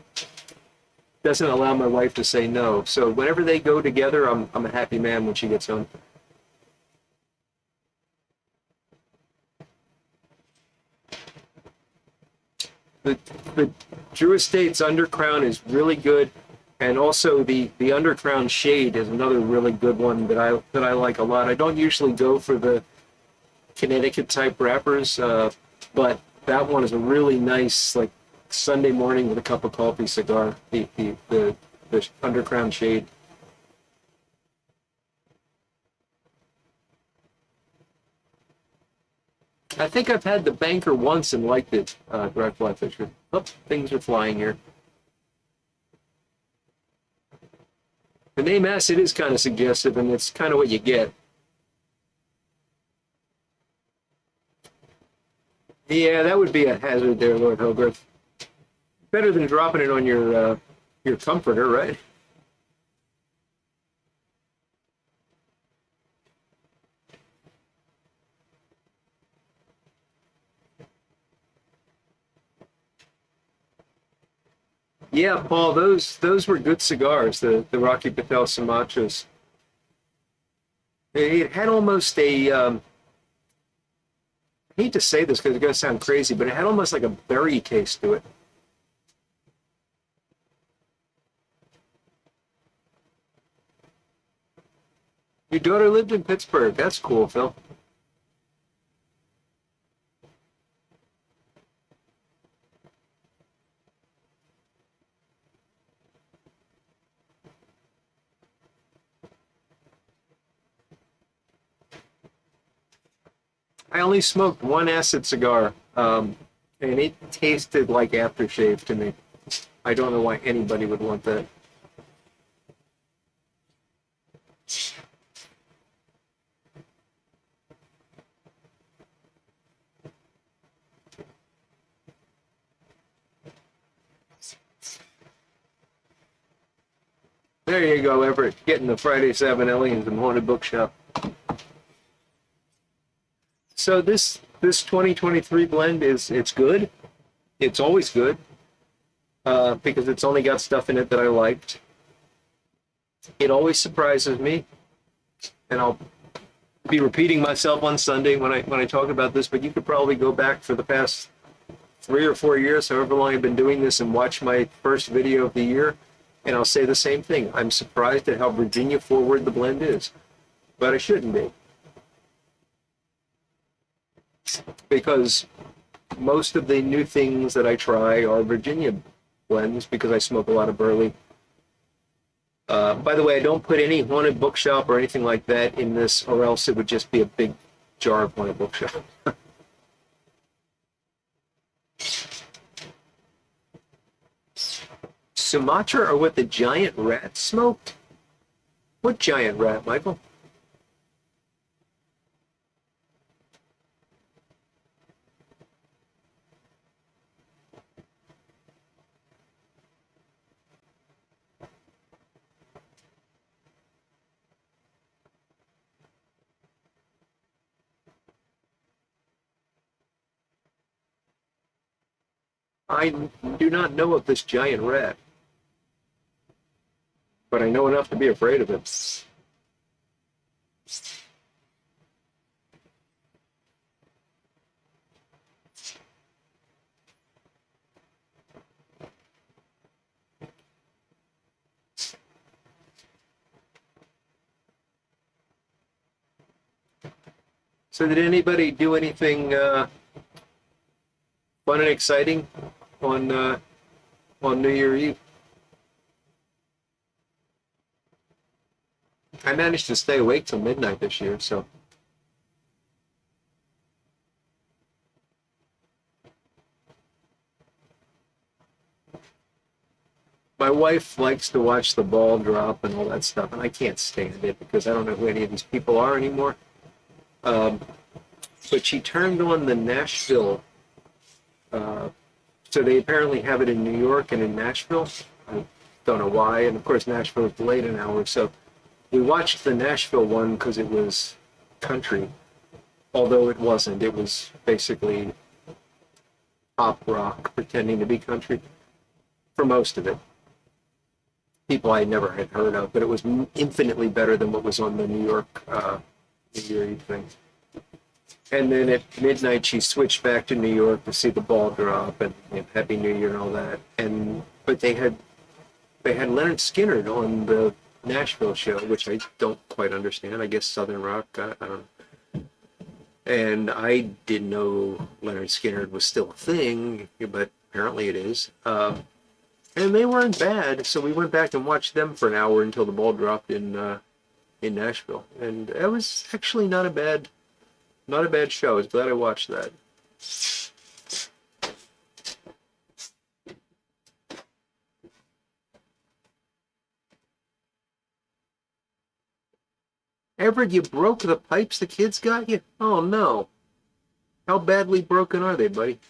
[SPEAKER 1] doesn't allow my wife to say no. So whenever they go together, I'm a happy man when she gets home. The Drew Estates Undercrown is really good, and also the Undercrown Shade is another really good one that I like a lot. I don't usually go for the Connecticut type wrappers, but that one is a really nice, like, Sunday morning with a cup of coffee cigar. The Undercrown Shade. I think I've had the Banker once and liked it, Dry Fly Fisher. Oh, things are flying here. The name acid is kind of suggestive, and it's kind of what you get. Yeah, that would be a hazard there, Lord Hogarth. Better than dropping it on your comforter, right? Yeah, Paul, those were good cigars, the Rocky Patel Sumatras. It had almost a, I hate to say this because it's going to sound crazy, but it had almost like a berry taste to it. Your daughter lived in Pittsburgh. That's cool, Phil. I only smoked one acid cigar, and it tasted like aftershave to me. I don't know why anybody would want that. There you go, Everett, getting the Friday 7 Aliens and Haunted Bookshop. So this 2023 blend it's good. It's always good because it's only got stuff in it that I liked. It always surprises me, and I'll be repeating myself on Sunday when I talk about this. But you could probably go back for the past 3 or 4 years, however long I've been doing this, and watch my first video of the year, and I'll say the same thing. I'm surprised at how Virginia forward the blend is. but I shouldn't be, because most of the new things that I try are Virginia blends because I smoke a lot of burley. By the way, I don't put any haunted bookshop or anything like that in this, or else it would just be a big jar of haunted bookshop. Sumatra or what the giant rat smoked? What giant rat, Michael? I do not know of this giant rat, but I know enough to be afraid of it. So did anybody do anything fun and exciting on New Year Eve? I managed to stay awake till midnight this year, so my wife likes to watch the ball drop and all that stuff, and I can't stand it because I don't know who any of these people are anymore. Um, but she turned on the Nashville. So they apparently have it in New York and in Nashville. I don't know why, and of course Nashville is delayed an hour, so we watched the Nashville one because it was country, although it wasn't. It was basically pop rock pretending to be country for most of it. People I never had heard of, but it was infinitely better than what was on the New York New Year Eve thing. And then at midnight, she switched back to New York to see the ball drop and Happy New Year and all that. But they had Leonard Skinner on the Nashville show, which I don't quite understand. I guess Southern rock. I don't know. And I didn't know Leonard Skinner was still a thing, but apparently it is. And they weren't bad, so we went back and watched them for an hour until the ball dropped in Nashville, and it was actually not a bad show. I was glad I watched that. Everett, you broke the pipes the kids got you? Oh no. How badly broken are they, buddy?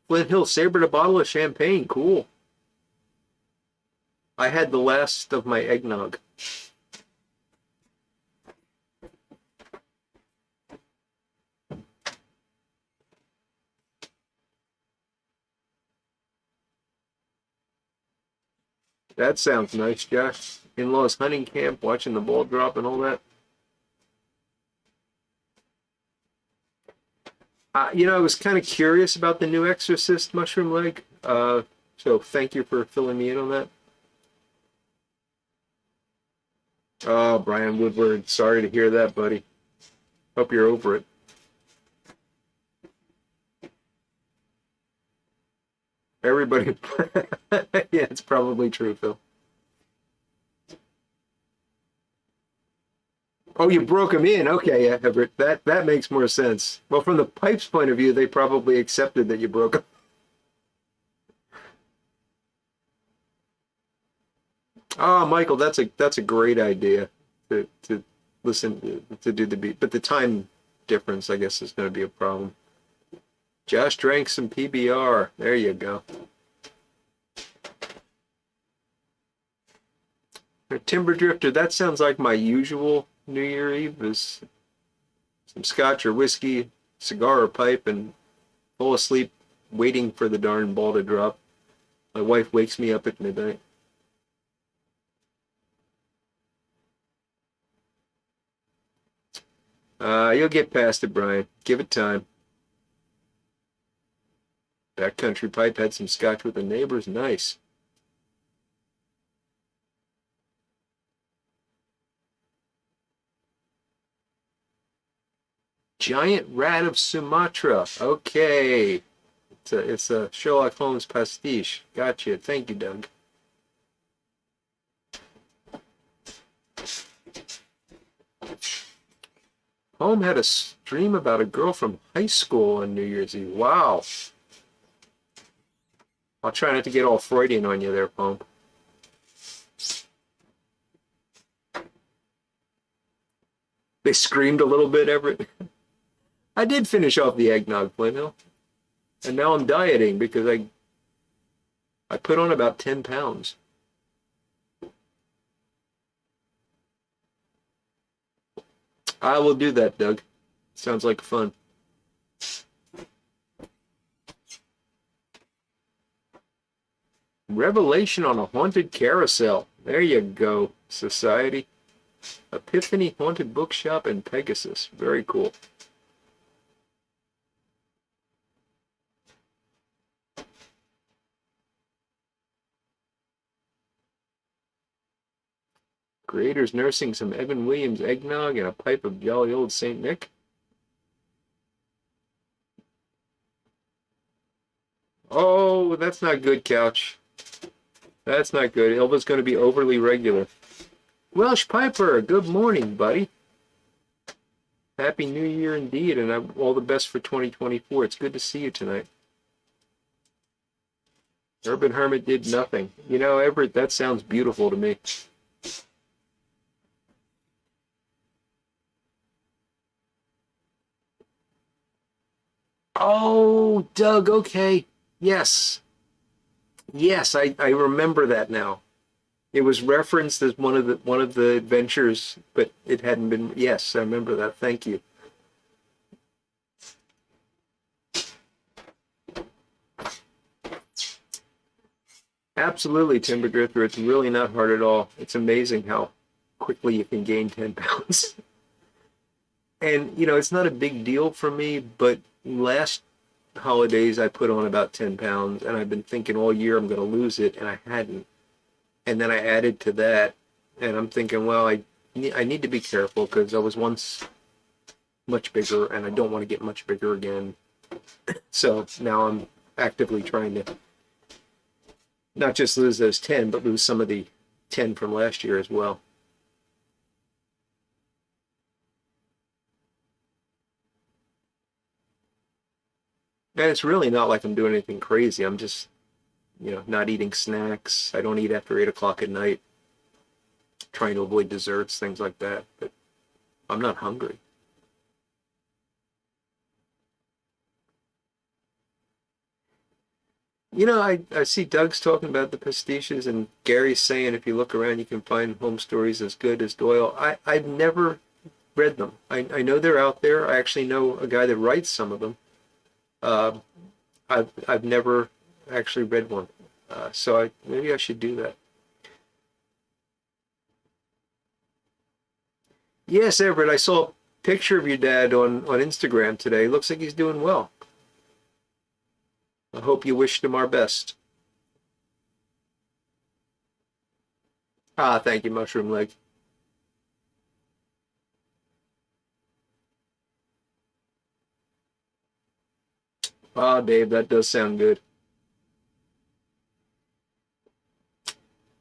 [SPEAKER 1] Flint Hill sabered a bottle of champagne. Cool. I had the last of my eggnog. That sounds nice, Josh. In-laws hunting camp, watching the ball drop and all that. I was kind of curious about the new Exorcist mushroom leg. So thank you for filling me in on that. Oh, Brian Woodward, sorry to hear that, buddy. Hope you're over it. Everybody, yeah, it's probably true, Phil. Oh, you broke them in. Okay, yeah, Everett. That makes more sense. Well, from the pipes point of view, they probably accepted that you broke them. Oh, Michael, that's a great idea to listen to do the beat, but the time difference, I guess, is going to be a problem. Josh drank some PBR. There you go. Timber Drifter, that sounds like my usual New Year Eve, is some scotch or whiskey, cigar or pipe, and fall asleep waiting for the darn ball to drop. My wife wakes me up at midnight. You'll get past it, Brian. Give it time. Backcountry Pipe had some scotch with the neighbors. Nice. Giant Rat of Sumatra. Okay. It's a Sherlock Holmes pastiche. Gotcha. Thank you, Doug. Home had a stream about a girl from high school on New Year's Eve. Wow. I'll try not to get all Freudian on you there, Home. They screamed a little bit, Everett. I did finish off the eggnog, Flint. And now I'm dieting because I put on about 10 pounds. I will do that, Doug. Sounds like fun. Revelation on a haunted carousel. There you go, Society. Epiphany Haunted Bookshop in Pegasus. Very cool. Creators nursing some Evan Williams eggnog and a pipe of jolly old St. Nick. Oh, that's not good, Couch. That's not good. Elva's going to be overly regular. Welsh Piper, good morning, buddy. Happy New Year indeed, and all the best for 2024. It's good to see you tonight. Urban Hermit did nothing. You know, Everett, that sounds beautiful to me. Oh, Doug, okay. Yes. Yes, I remember that now. It was referenced as one of the adventures, but it hadn't been. Yes, I remember that. Thank you. Absolutely, Timber Drifter. It's really not hard at all. It's amazing how quickly you can gain 10 pounds. And, you know, it's not a big deal for me, but last holidays I put on about 10 pounds, and I've been thinking all year I'm going to lose it, and I hadn't. And then I added to that, and I'm thinking, well, I need to be careful because I was once much bigger, and I don't want to get much bigger again. So now I'm actively trying to not just lose those 10, but lose some of the 10 from last year as well. And it's really not like I'm doing anything crazy. I'm just, you know, not eating snacks. I don't eat after 8 o'clock at night. Trying to avoid desserts, things like that. But I'm not hungry. You know, I see Doug's talking about the pastiches, and Gary's saying if you look around, you can find home stories as good as Doyle. I've never read them. I know they're out there. I actually know a guy that writes some of them. Uh, I've never actually read one, so maybe I should do that. Yes, Everett, I saw a picture of your dad on Instagram today. Looks like he's doing well. I hope you wished him our best. Ah, thank you, Mushroom Leg. Ah, Dave, that does sound good.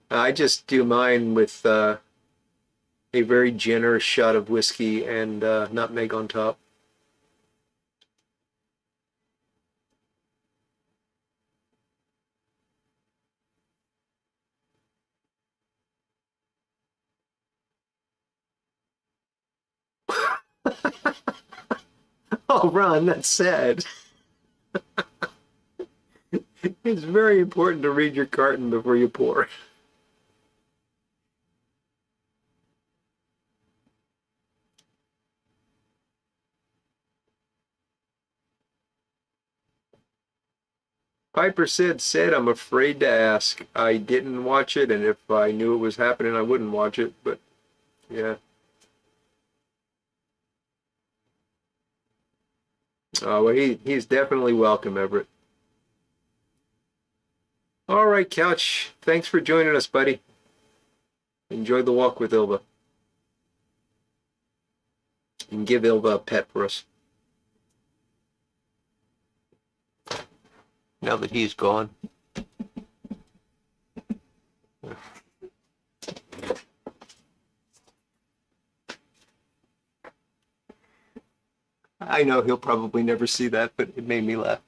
[SPEAKER 1] I just do mine with a very generous shot of whiskey and nutmeg on top. Oh, Ron, that's sad. It's very important to read your carton before you pour. Piper said, I'm afraid to ask. I didn't watch it, and if I knew it was happening, I wouldn't watch it, but yeah. Oh, well, he's definitely welcome, Everett. All right, Couch. Thanks for joining us, buddy. Enjoy the walk with Ilva. And give Ilva a pet for us. now that he's gone. I know he'll probably never see that, but it made me laugh.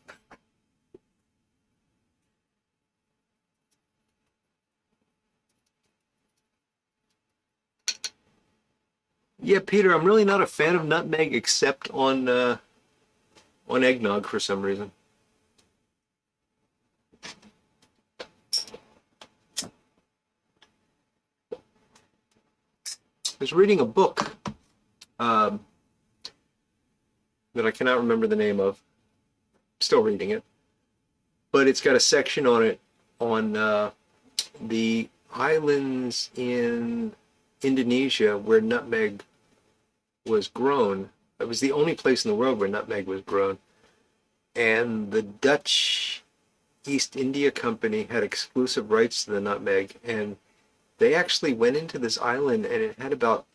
[SPEAKER 1] Yeah, Peter, I'm really not a fan of nutmeg except on eggnog for some reason. I was reading a book um, that I cannot remember the name of. Still reading it, but it's got a section on it on the islands in Indonesia where nutmeg was grown. It was the only place in the world where nutmeg was grown, and the Dutch East India Company had exclusive rights to the nutmeg, and they actually went into this island, and it had about,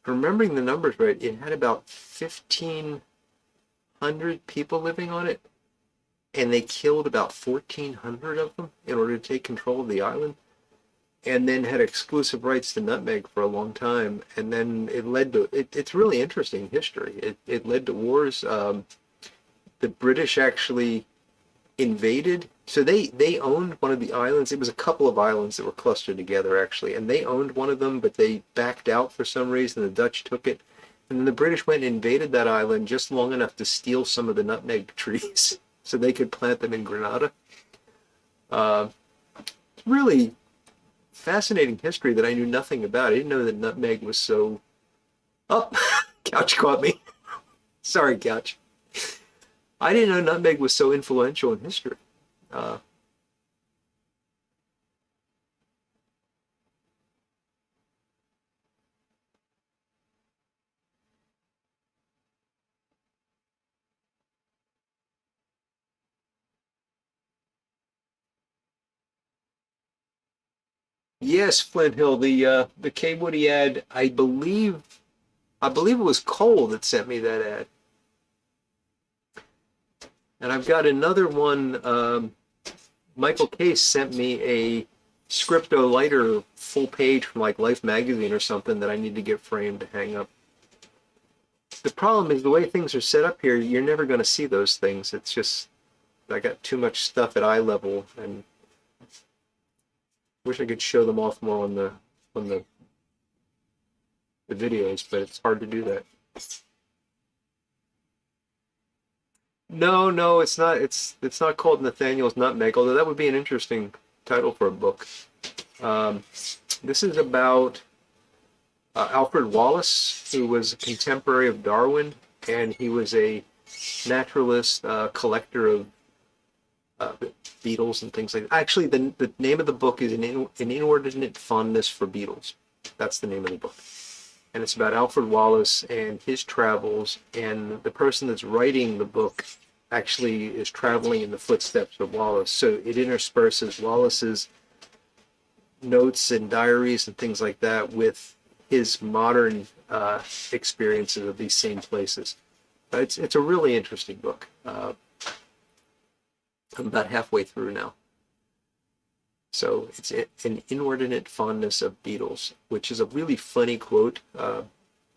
[SPEAKER 1] remembering the numbers right, it had about 1,500 people living on it, and they killed about 1,400 of them in order to take control of the island, and then had exclusive rights to nutmeg for a long time. And then it led to, it's really interesting history. It led to wars. The British actually invaded. So they owned one of the islands. It was a couple of islands that were clustered together, actually, and they owned one of them, but they backed out for some reason. The Dutch took it, and then the British went and invaded that island just long enough to steal some of the nutmeg trees so they could plant them in Grenada. It's really fascinating history that I knew nothing about. I didn't know that nutmeg was so... Oh, Couch caught me. Sorry, Couch. I didn't know nutmeg was so influential in history. Yes, Flint Hill, the K Woody ad, I believe it was Cole that sent me that ad. And I've got another one. Michael Case sent me a Scripto Lighter full page from like Life magazine or something that I need to get framed to hang up. The problem is the way things are set up here, you're never going to see those things. It's just, I got too much stuff at eye level, and wish I could show them off more on the videos, but it's hard to do that. No, no, it's not. It's not called Nathaniel's Nutmeg, although that would be an interesting title for a book. Um, this is about Alfred Wallace, who was a contemporary of Darwin, and he was a naturalist, collector of beetles and things like that. Actually, the name of the book is an Inordinate Fondness for Beetles. That's the name of the book. And it's about Alfred Wallace and his travels, and the person that's writing the book actually is traveling in the footsteps of Wallace. So it intersperses Wallace's notes and diaries and things like that with his modern experiences of these same places. But it's a really interesting book. I'm about halfway through now. So it's an inordinate fondness of beetles, which is a really funny quote.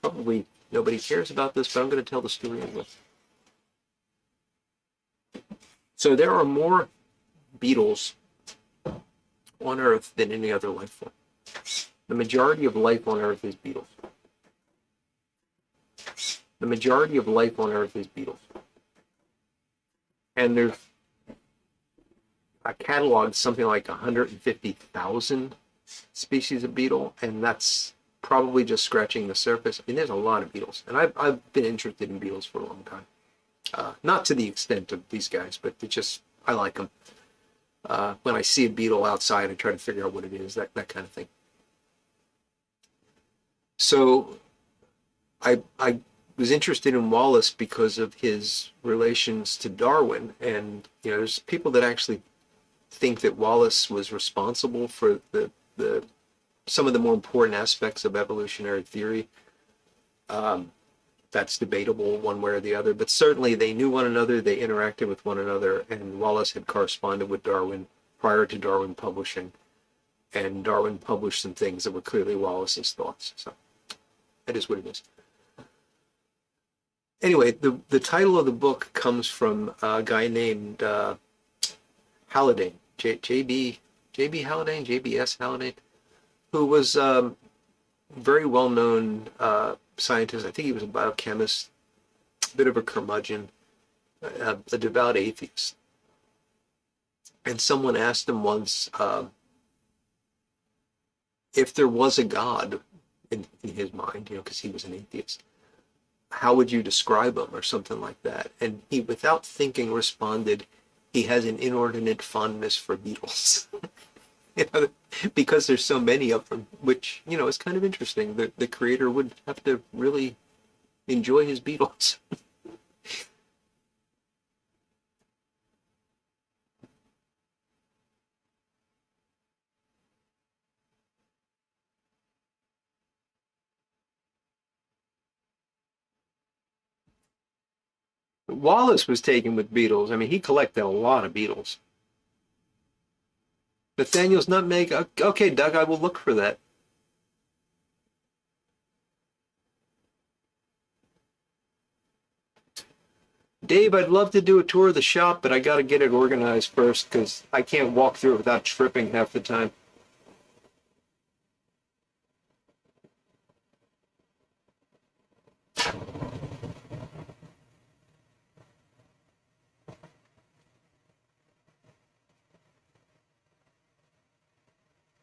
[SPEAKER 1] Probably nobody cares about this, but I'm going to tell the story anyway. So there are more beetles on Earth than any other life form. The majority of life on Earth is beetles. The majority of life on Earth is beetles. And there's I cataloged something like 150,000 species of beetle, and that's probably just scratching the surface. I mean, there's a lot of beetles, and I've been interested in beetles for a long time. Not to the extent of these guys, but it just, I like them. When I see a beetle outside, I try to figure out what it is, that kind of thing. So I was interested in Wallace because of his relations to Darwin, and there's people that actually think that Wallace was responsible for some of the more important aspects of evolutionary theory. that's debatable one way or the other, but certainly they knew one another, they interacted with one another, and Wallace had corresponded with Darwin prior to Darwin publishing, and Darwin published some things that were clearly Wallace's thoughts. So that is what it is. Anyway, the title of the book comes from a guy named Haldane, J.B. Haldane, JBS Haldane, who was very well-known scientist. I think he was a biochemist, a bit of a curmudgeon, a devout atheist. And someone asked him once if there was a God in his mind, because he was an atheist, how would you describe him, or something like that? And he, without thinking, responded, he has an inordinate fondness for beetles. Because there's so many of them, which, is kind of interesting. The creator would have to really enjoy his beetles. Wallace was taken with beetles. I mean, he collected a lot of beetles. Nathaniel's nutmeg. Okay, Doug, I will look for that. Dave, I'd love to do a tour of the shop, but I got to get it organized first because I can't walk through it without tripping half the time.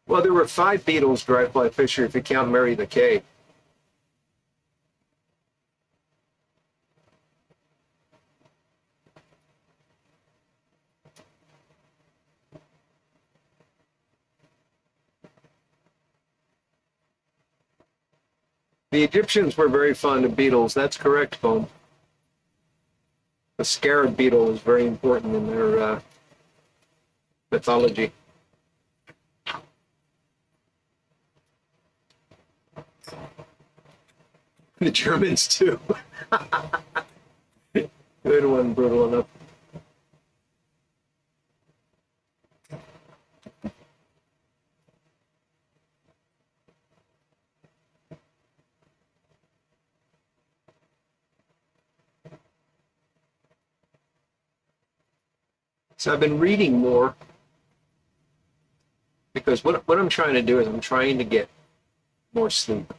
[SPEAKER 1] Well, there were 5 beetles, dry fly fisher, if you count Mary the K. The Egyptians were very fond of beetles. That's correct, Bohm. The scarab beetle is very important in their mythology. The Germans, too. Good one, brutal enough. So I've been reading more because what I'm trying to do is I'm trying to get more sleep.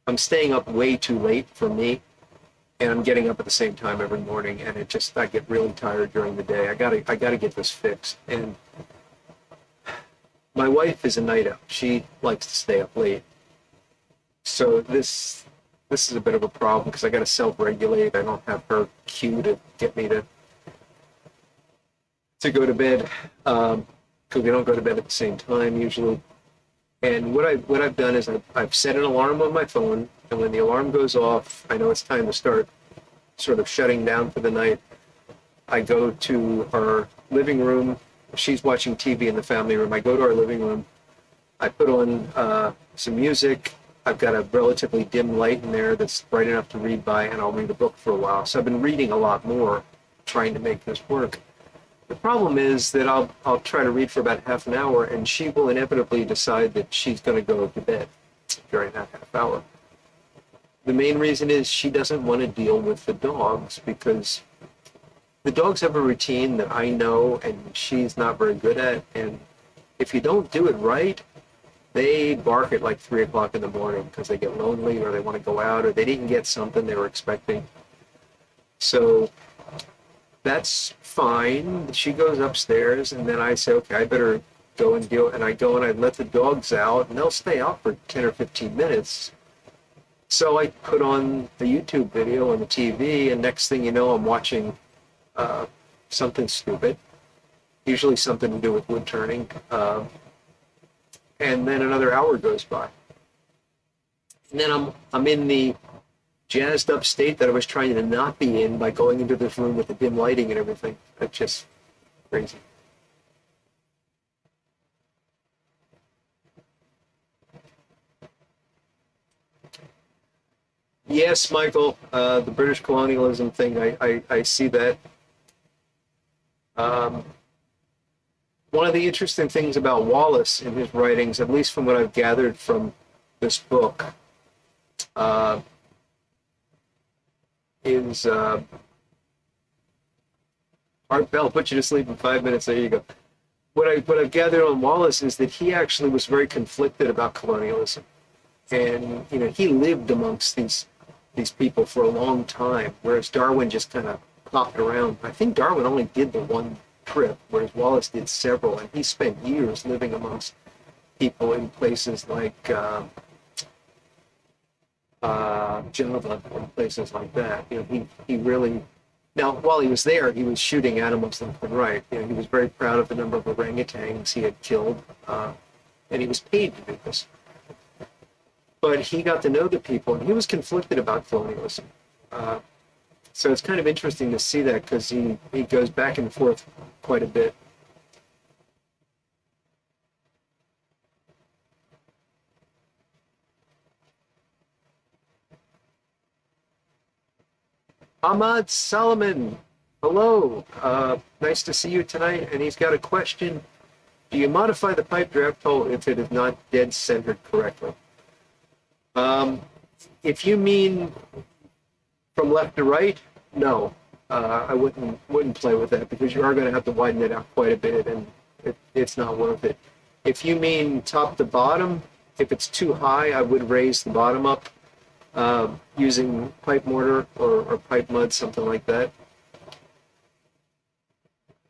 [SPEAKER 1] I'm staying up way too late for me, and I'm getting up at the same time every morning, and I get really tired during the day. I gotta get this fixed. And my wife is a night owl. She likes to stay up late. So this is a bit of a problem because I gotta self-regulate. I don't have her cue to get me to go to bed, because we don't go to bed at the same time usually. And what I've done is I've set an alarm on my phone, and when the alarm goes off, I know it's time to start sort of shutting down for the night. I go to our living room. She's watching TV in the family room. I go to our living room. I put on some music. I've got a relatively dim light in there that's bright enough to read by, and I'll read a book for a while. So I've been reading a lot more, trying to make this work. The problem is that I'll try to read for about half an hour, and she will inevitably decide that she's going to go to bed during that half hour. The main reason is she doesn't want to deal with the dogs, because the dogs have a routine that I know and she's not very good at, and if you don't do it right, they bark at like 3 o'clock in the morning because they get lonely or they want to go out or they didn't get something they were expecting. So that's fine. She goes upstairs, and then I say, okay, I better go and deal. And I go and I let the dogs out, and they'll stay out for 10 or 15 minutes. So I put on the YouTube video on the TV, and next thing you know, I'm watching something stupid, usually something to do with wood turning. And then another hour goes by. And then I'm in the jazzed up state that I was trying to not be in by going into this room with the dim lighting and everything. That's just crazy. Yes, Michael, the British colonialism thing, I see that. Um, One of the interesting things about Wallace in his writings, at least from what I've gathered from this book, uh, is Art Bell put you to sleep in 5 minutes. There you go. What I've gathered on Wallace is that he actually was very conflicted about colonialism, and he lived amongst these people for a long time, whereas Darwin just kind of popped around. I think Darwin only did the one trip, whereas Wallace did several, and he spent years living amongst people in places like Java and places like that. He really. Now, while he was there, he was shooting animals left and right. He was very proud of the number of orangutans he had killed, and he was paid to do this. But he got to know the people, and he was conflicted about colonialism. So it's kind of interesting to see that because he goes back and forth quite a bit. Ahmad Solomon, hello. Nice to see you tonight. And he's got a question. Do you modify the pipe draft hole if it is not dead centered correctly? If you mean from left to right, no. I wouldn't play with that because you are going to have to widen it out quite a bit, and it's not worth it. If you mean top to bottom, if it's too high, I would raise the bottom up. Using pipe mortar or pipe mud, something like that.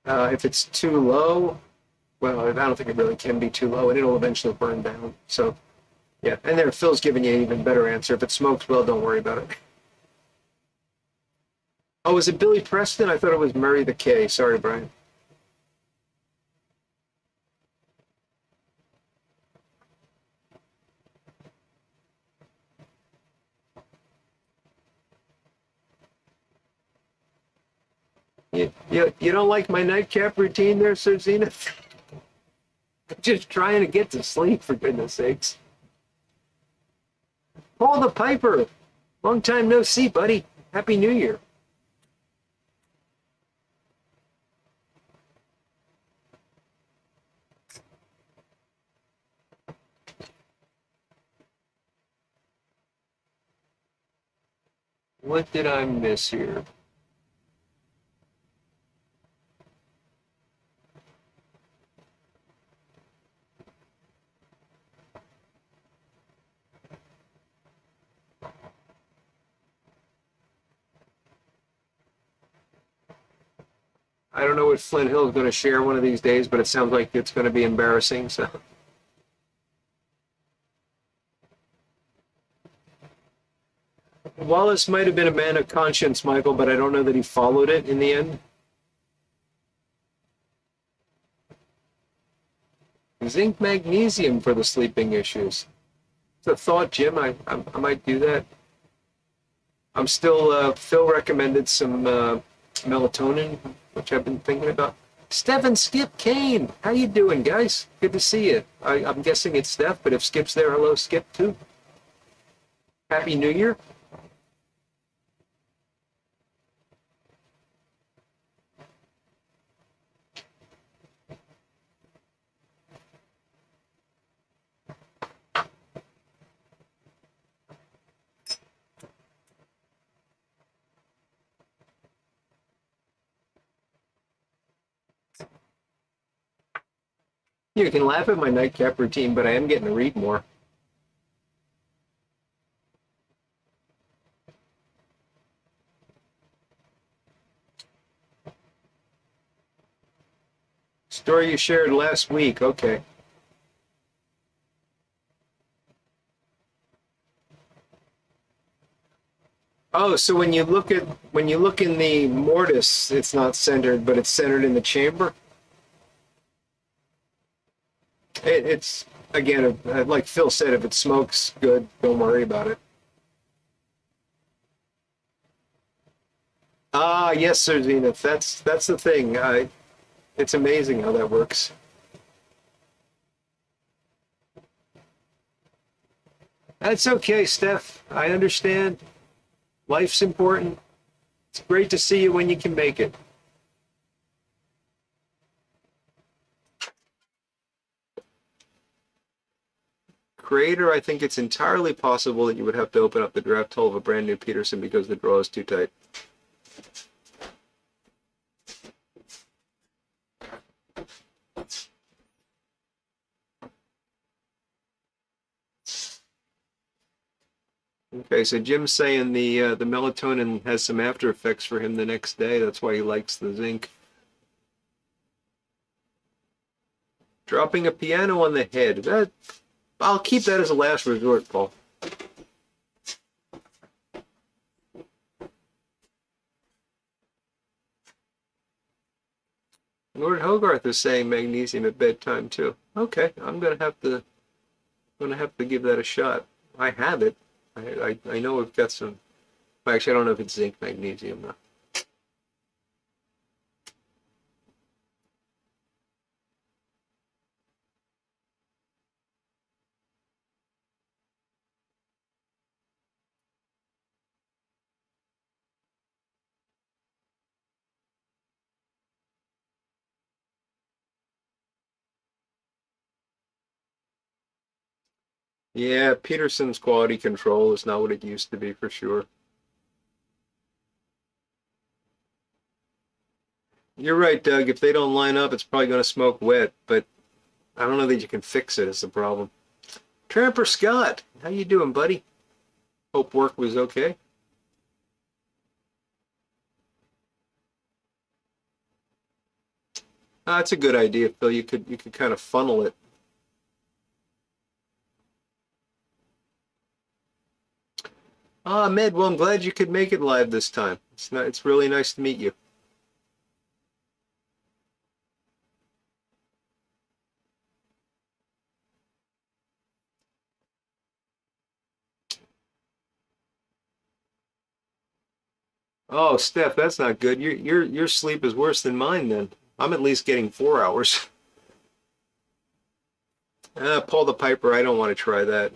[SPEAKER 1] If it's too low, well, I don't think it really can be too low, and it'll eventually burn down. So, yeah. And there, Phil's giving you an even better answer. If it smokes well, don't worry about it. Oh, is it Billy Preston? I thought it was Murray the K. Sorry, Brian. You don't like my nightcap routine there, Sir Zenith? I'm just trying to get to sleep, for goodness sakes. Paul the Piper, long time no see, buddy. Happy New Year. What did I miss here? I don't know what Flint Hill is going to share one of these days, but it sounds like it's going to be embarrassing. So, Wallace might have been a man of conscience, Michael, but I don't know that he followed it in the end. Zinc magnesium for the sleeping issues. It's a thought, Jim. I might do that. I'm still, Phil recommended some melatonin, which I've been thinking about. Steph and Skip Kane, how you doing, guys? Good to see you. I'm guessing it's Steph, but if Skip's there, hello, Skip, too. Happy New Year. You can laugh at my nightcap routine, but I am getting to read more. Story you shared last week. Okay. Oh, so when you look in the mortise, it's not centered, but it's centered in the chamber. It's again, like Phil said, if it smokes good, don't worry about it. Ah, yes, Sir Zenith. That's the thing. It's amazing how that works. That's okay, Steph. I understand. Life's important. It's great to see you when you can make it. Creator, I think it's entirely possible that you would have to open up the draft hole of a brand new Peterson because the draw is too tight. Okay, so Jim's saying the melatonin has some after effects for him the next day. That's why he likes the zinc. Dropping a piano on the head. I'll keep that as a last resort, Paul. Lord Hogarth is saying magnesium at bedtime too. Okay, I'm gonna have to give that a shot. I have it. I know we've got some. Actually, I don't know if it's zinc magnesium though. Yeah, Peterson's quality control is not what it used to be for sure. You're right, Doug. If they don't line up, it's probably going to smoke wet, but I don't know that you can fix it is the problem. Tramper Scott, how you doing, buddy? Hope work was okay. That's a good idea, Phil. You could kind of funnel it. Ah, Med, well, I'm glad you could make it live this time. It's really nice to meet you. Oh, Steph, that's not good. Your sleep is worse than mine then. I'm at least getting 4 hours. Paul the Piper, I don't want to try that.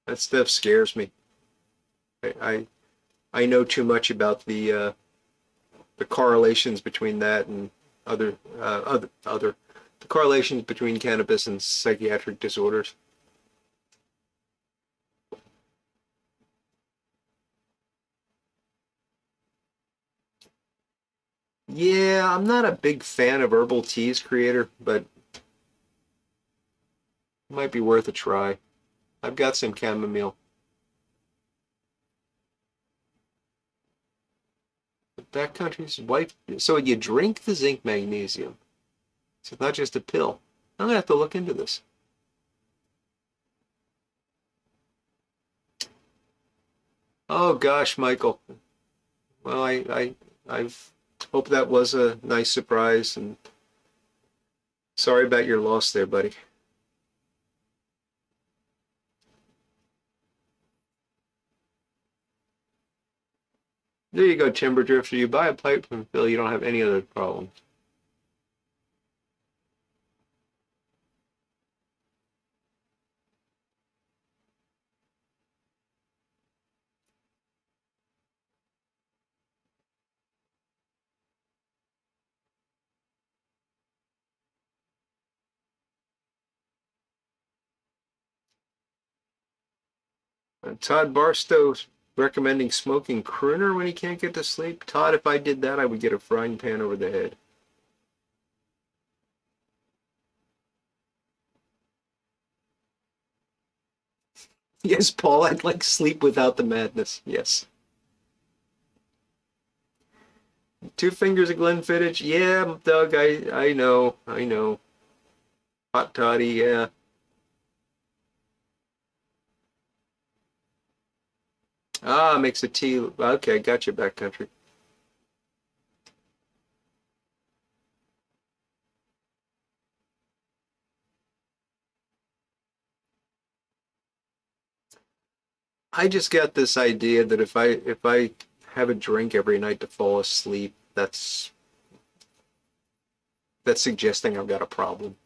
[SPEAKER 1] That stuff scares me. I I know too much about the correlations between that and other the correlations between cannabis and psychiatric disorders. Yeah, I'm not a big fan of herbal teas, creator, but it might be worth a try. I've got some chamomile. Backcountry's wife. So you drink the zinc magnesium. So it's not just a pill. I'm gonna have to look into this. Oh gosh, Michael. Well, I've hope that was a nice surprise, and sorry about your loss there, buddy. There you go, Timber Drifter. You buy a pipe from Phil, you don't have any other problems. Todd Barstow's recommending smoking crooner when he can't get to sleep. Todd, if I did that, I would get a frying pan over the head. Yes, Paul, I'd like sleep without the madness. Yes. Two fingers of Glenfiddich. Yeah, Doug, I know. I know. Hot toddy, yeah. Ah, makes a tea. Okay, got you, backcountry. I just got this idea that if I have a drink every night to fall asleep, that's suggesting I've got a problem.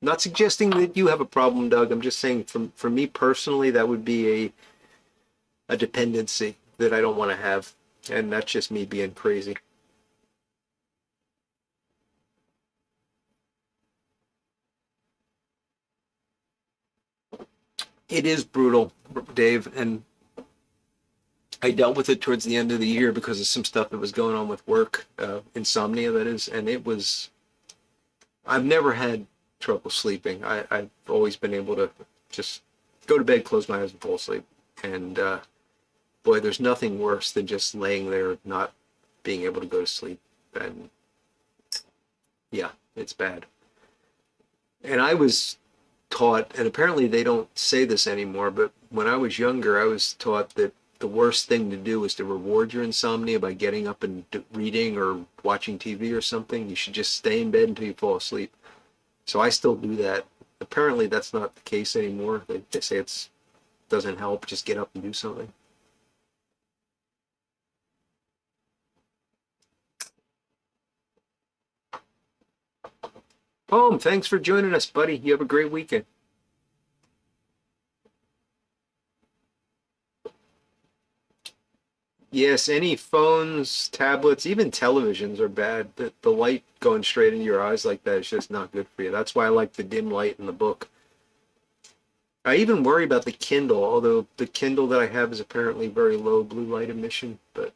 [SPEAKER 1] Not suggesting that you have a problem, Doug. I'm just saying for me personally, that would be a dependency that I don't want to have, and that's just me being crazy. It is brutal, Dave, and I dealt with it towards the end of the year because of some stuff that was going on with work, insomnia that is, and it was. I've never had trouble sleeping. I've always been able to just go to bed, close my eyes, and fall asleep. And boy, there's nothing worse than just laying there not being able to go to sleep. And yeah, it's bad. And I was taught, and apparently they don't say this anymore, but when I was younger, I was taught that the worst thing to do is to reward your insomnia by getting up and reading or watching TV or something. You should just stay in bed until you fall asleep. So I still do that. Apparently that's not the case anymore. They say it doesn't help. Just get up and do something. Poem, thanks for joining us, buddy. You have a great weekend. Yes, any phones, tablets, even televisions are bad. The light going straight into your eyes like that is just not good for you. That's why I like the dim light in the book. I even worry about the Kindle, although the Kindle that I have is apparently very low blue light emission. But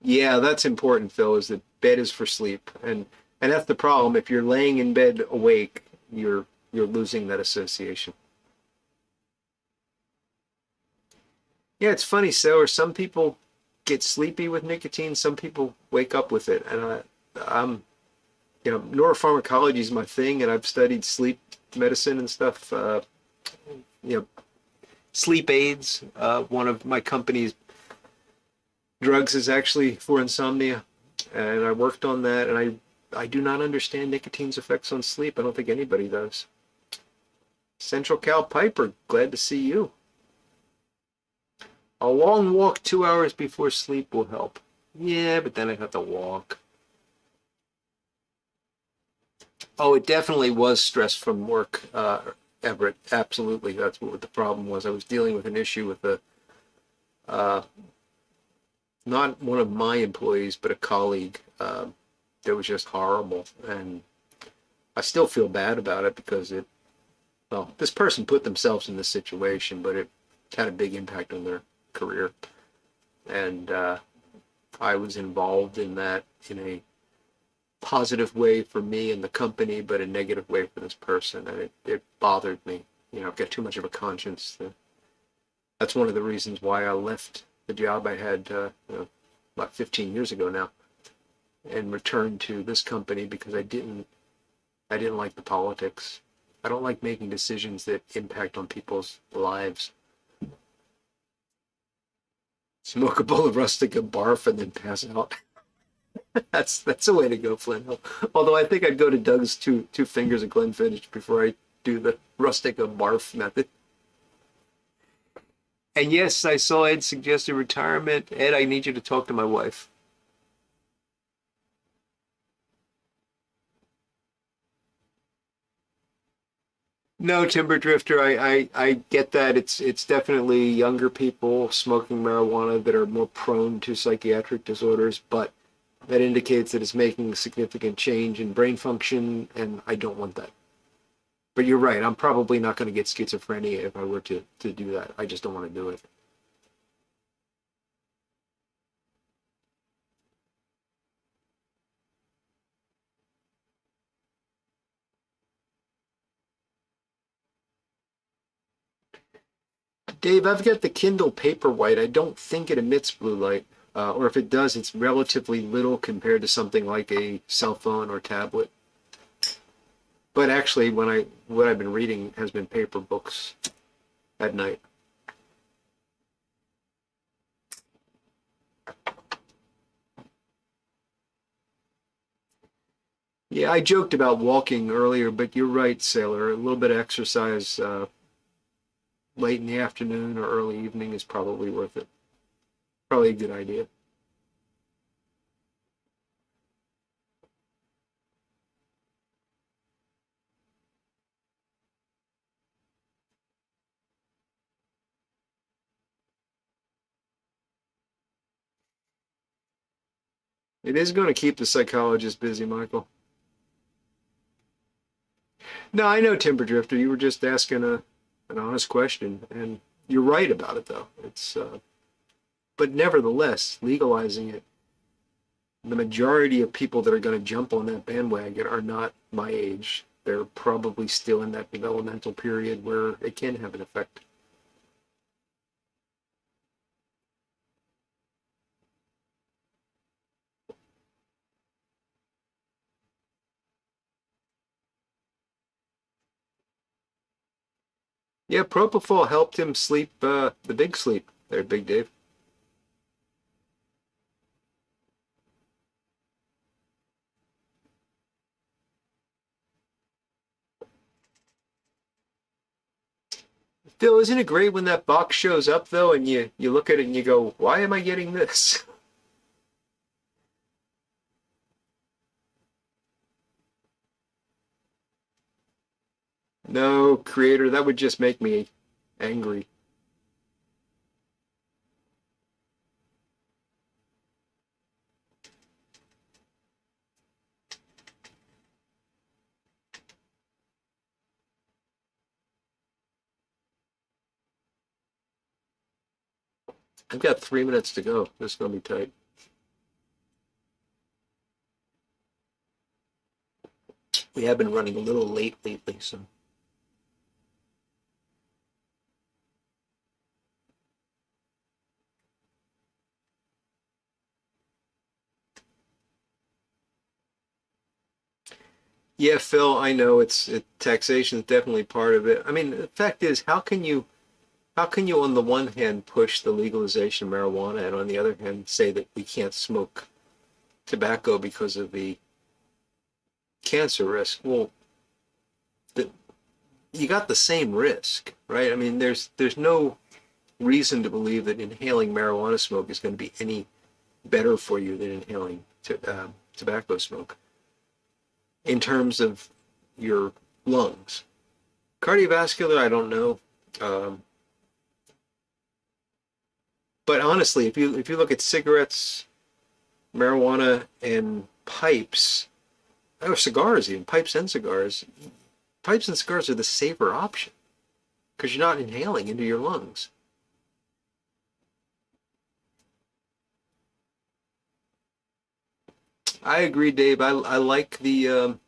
[SPEAKER 1] yeah, that's important, Phil, is that bed is for sleep. And that's the problem. If you're laying in bed awake, you're losing that association. Yeah, it's funny, so some people get sleepy with nicotine, some people wake up with it. And I'm, neuropharmacology is my thing, and I've studied sleep medicine and stuff. You know, sleep aids. One of my company's drugs is actually for insomnia, and I worked on that. And I do not understand nicotine's effects on sleep. I don't think anybody does. Central Cal Piper, glad to see you. A long walk 2 hours before sleep will help. Yeah, but then I'd have to walk. Oh, it definitely was stress from work, Everett. Absolutely. That's what the problem was. I was dealing with an issue with uh, not one of my employees, but a colleague that was just horrible. And I still feel bad about it because well, this person put themselves in this situation, but it had a big impact on their career. And I was involved in that in a positive way for me and the company, but a negative way for this person. And it bothered me. I've got too much of a conscience. That's one of the reasons why I left the job I had about 15 years ago now and returned to this company because I didn't like the politics. I don't like making decisions that impact on people's lives. Smoke a bowl of rustica barf and then pass out. That's a way to go, Flint Hill. Although I think I'd go to Doug's two fingers of Glenfiddich before I do the rustica barf method. And yes, I saw Ed suggested retirement. Ed, I need you to talk to my wife. No, Timber Drifter, I get that. It's definitely younger people smoking marijuana that are more prone to psychiatric disorders, but that indicates that it's making a significant change in brain function, and I don't want that. But you're right, I'm probably not going to get schizophrenia if I were to do that. I just don't want to do it. Dave, I've got the Kindle Paperwhite. I don't think it emits blue light, or if it does, it's relatively little compared to something like a cell phone or tablet. But actually, what I've been reading has been paper books at night. Yeah, I joked about walking earlier, but you're right, Sailor. A little bit of exercise late in the afternoon or early evening is probably worth it. Probably a good idea. It is going to keep the psychologist busy, Michael. No, I know, Timber Drifter. You were just asking an honest question, and you're right about it, though. But nevertheless, legalizing it, the majority of people that are going to jump on that bandwagon are not my age. They're probably still in that developmental period where it can have an effect. Yeah, propofol helped him sleep the big sleep there, Big Dave. Phil, isn't it great when that box shows up though, and you look at it and you go, "Why am I getting this?" No, creator, that would just make me angry. I've got 3 minutes to go. This is gonna be tight. We have been running a little late lately, so yeah, Phil, I know taxation is definitely part of it. I mean, the fact is, how can you on the one hand push the legalization of marijuana and on the other hand say that we can't smoke tobacco because of the cancer risk? Well, the, you got the same risk, right? I mean, there's no reason to believe that inhaling marijuana smoke is going to be any better for you than inhaling tobacco smoke in terms of your lungs. Cardiovascular, I don't know. Um, but honestly, if you look at cigarettes, marijuana, and pipes, or cigars even, pipes and cigars are the safer option because you're not inhaling into your lungs. I agree, Dave. I like the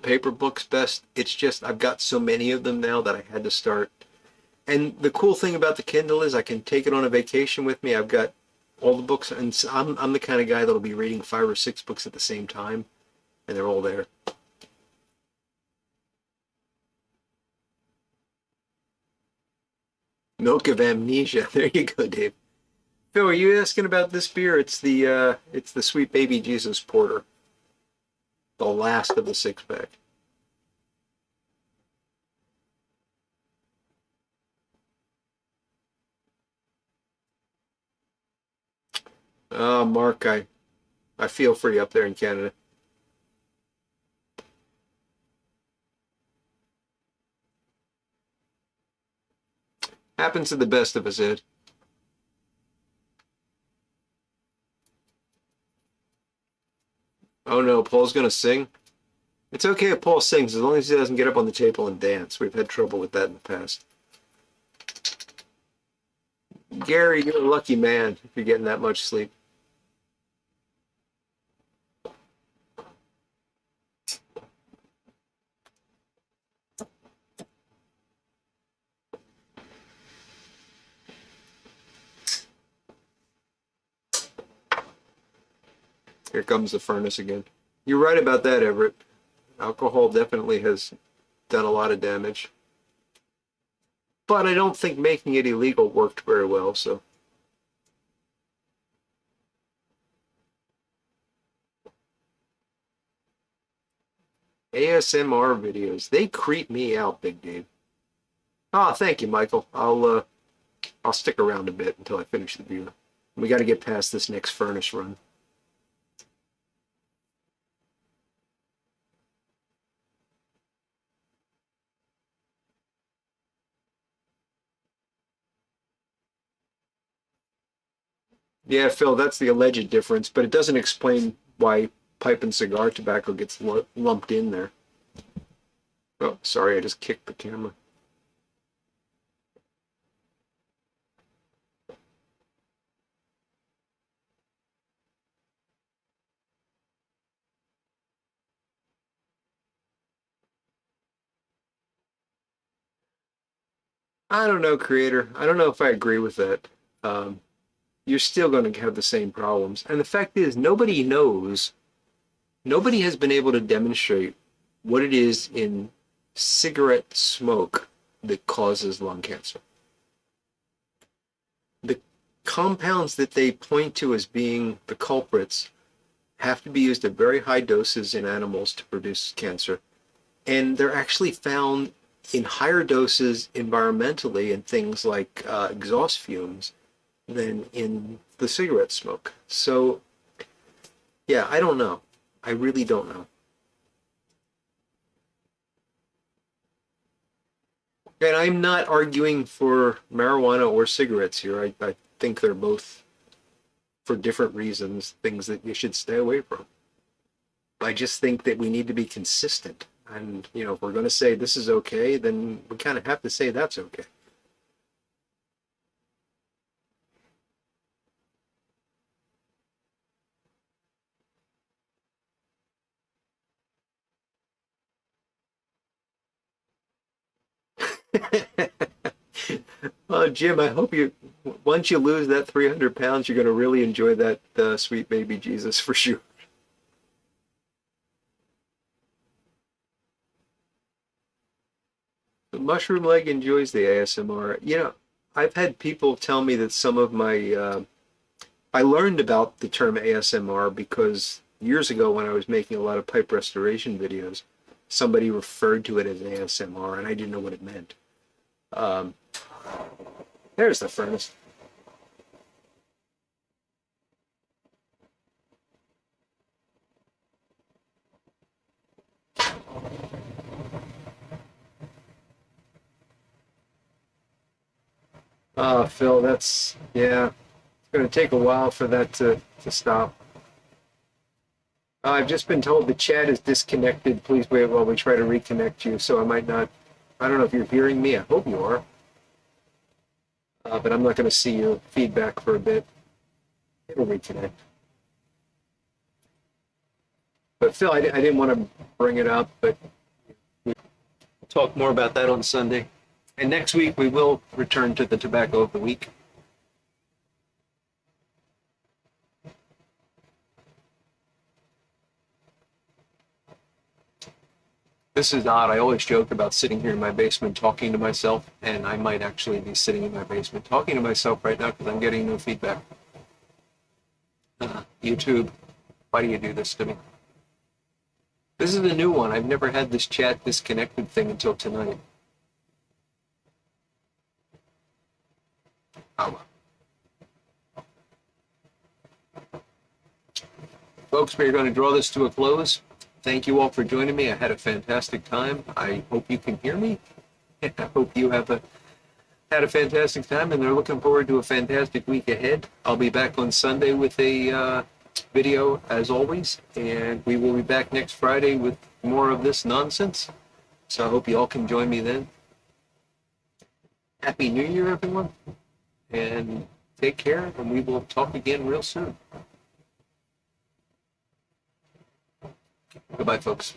[SPEAKER 1] paper books best. It's just I've got so many of them now that I had to start. And the cool thing about the Kindle is I can take it on a vacation with me. I've got all the books, and I'm the kind of guy that'll be reading 5 or 6 books at the same time, and they're all there. Milk of Amnesia. There you go, Dave. Phil, are you asking about this beer? It's the Sweet Baby Jesus Porter, the last of the 6 pack. Mark, I feel for you up there in Canada. Happens to the best of us, Ed. Oh no, Paul's gonna sing. It's okay if Paul sings as long as he doesn't get up on the table and dance. We've had trouble with that in the past. Gary, you're a lucky man if you're getting that much sleep. Here comes the furnace again. You're right about that, Everett. Alcohol definitely has done a lot of damage. But I don't think making it illegal worked very well, so. ASMR videos, they creep me out, Big Dave. Ah, thank you, Michael. I'll stick around a bit until I finish the beer. We got to get past this next furnace run. Yeah, Phil, that's the alleged difference, but it doesn't explain why pipe and cigar tobacco gets lumped in there. Oh, sorry, I just kicked the camera. I don't know, creator. I don't know if I agree with that. Um, you're still going to have the same problems. And the fact is, nobody knows, nobody has been able to demonstrate what it is in cigarette smoke that causes lung cancer. The compounds that they point to as being the culprits have to be used at very high doses in animals to produce cancer. And they're actually found in higher doses environmentally in things like exhaust fumes than in the cigarette smoke. So, yeah, I don't know. I really don't know. And I'm not arguing for marijuana or cigarettes here. I think they're both, for different reasons, things that you should stay away from. I just think that we need to be consistent. And, you know, if we're going to say this is okay, then we kind of have to say that's okay. Well, Jim, I hope you, once you lose that 300 pounds, you're going to really enjoy that sweet baby Jesus for sure. The mushroom leg enjoys the ASMR. You know, I've had people tell me that some of my, I learned about the term ASMR because years ago when I was making a lot of pipe restoration videos, somebody referred to it as ASMR and I didn't know what it meant. Um, there's the furnace. Phil, that's, yeah, it's going to take a while for that to stop. I've just been told the chat is disconnected. Please wait while we try to reconnect you. So I might not, I don't know if you're hearing me. I hope you are. But I'm not going to see your feedback for a bit. It'll reconnect. But Phil, I didn't want to bring it up, but we'll talk more about that on Sunday. And next week we will return to the tobacco of the week. This is odd. I always joke about sitting here in my basement talking to myself, and I might actually be sitting in my basement talking to myself right now because I'm getting no feedback. YouTube, why do you do this to me? This is a new one. I've never had this chat disconnected thing until tonight. Oh. Folks, we're going to draw this to a close. Thank you all for joining me. I had a fantastic time. I hope you can hear me. I hope you have had a fantastic time, and they're looking forward to a fantastic week ahead. I'll be back on Sunday with a video, as always, and we will be back next Friday with more of this nonsense. So I hope you all can join me then. Happy New Year, everyone, and take care, and we will talk again real soon. Goodbye, folks.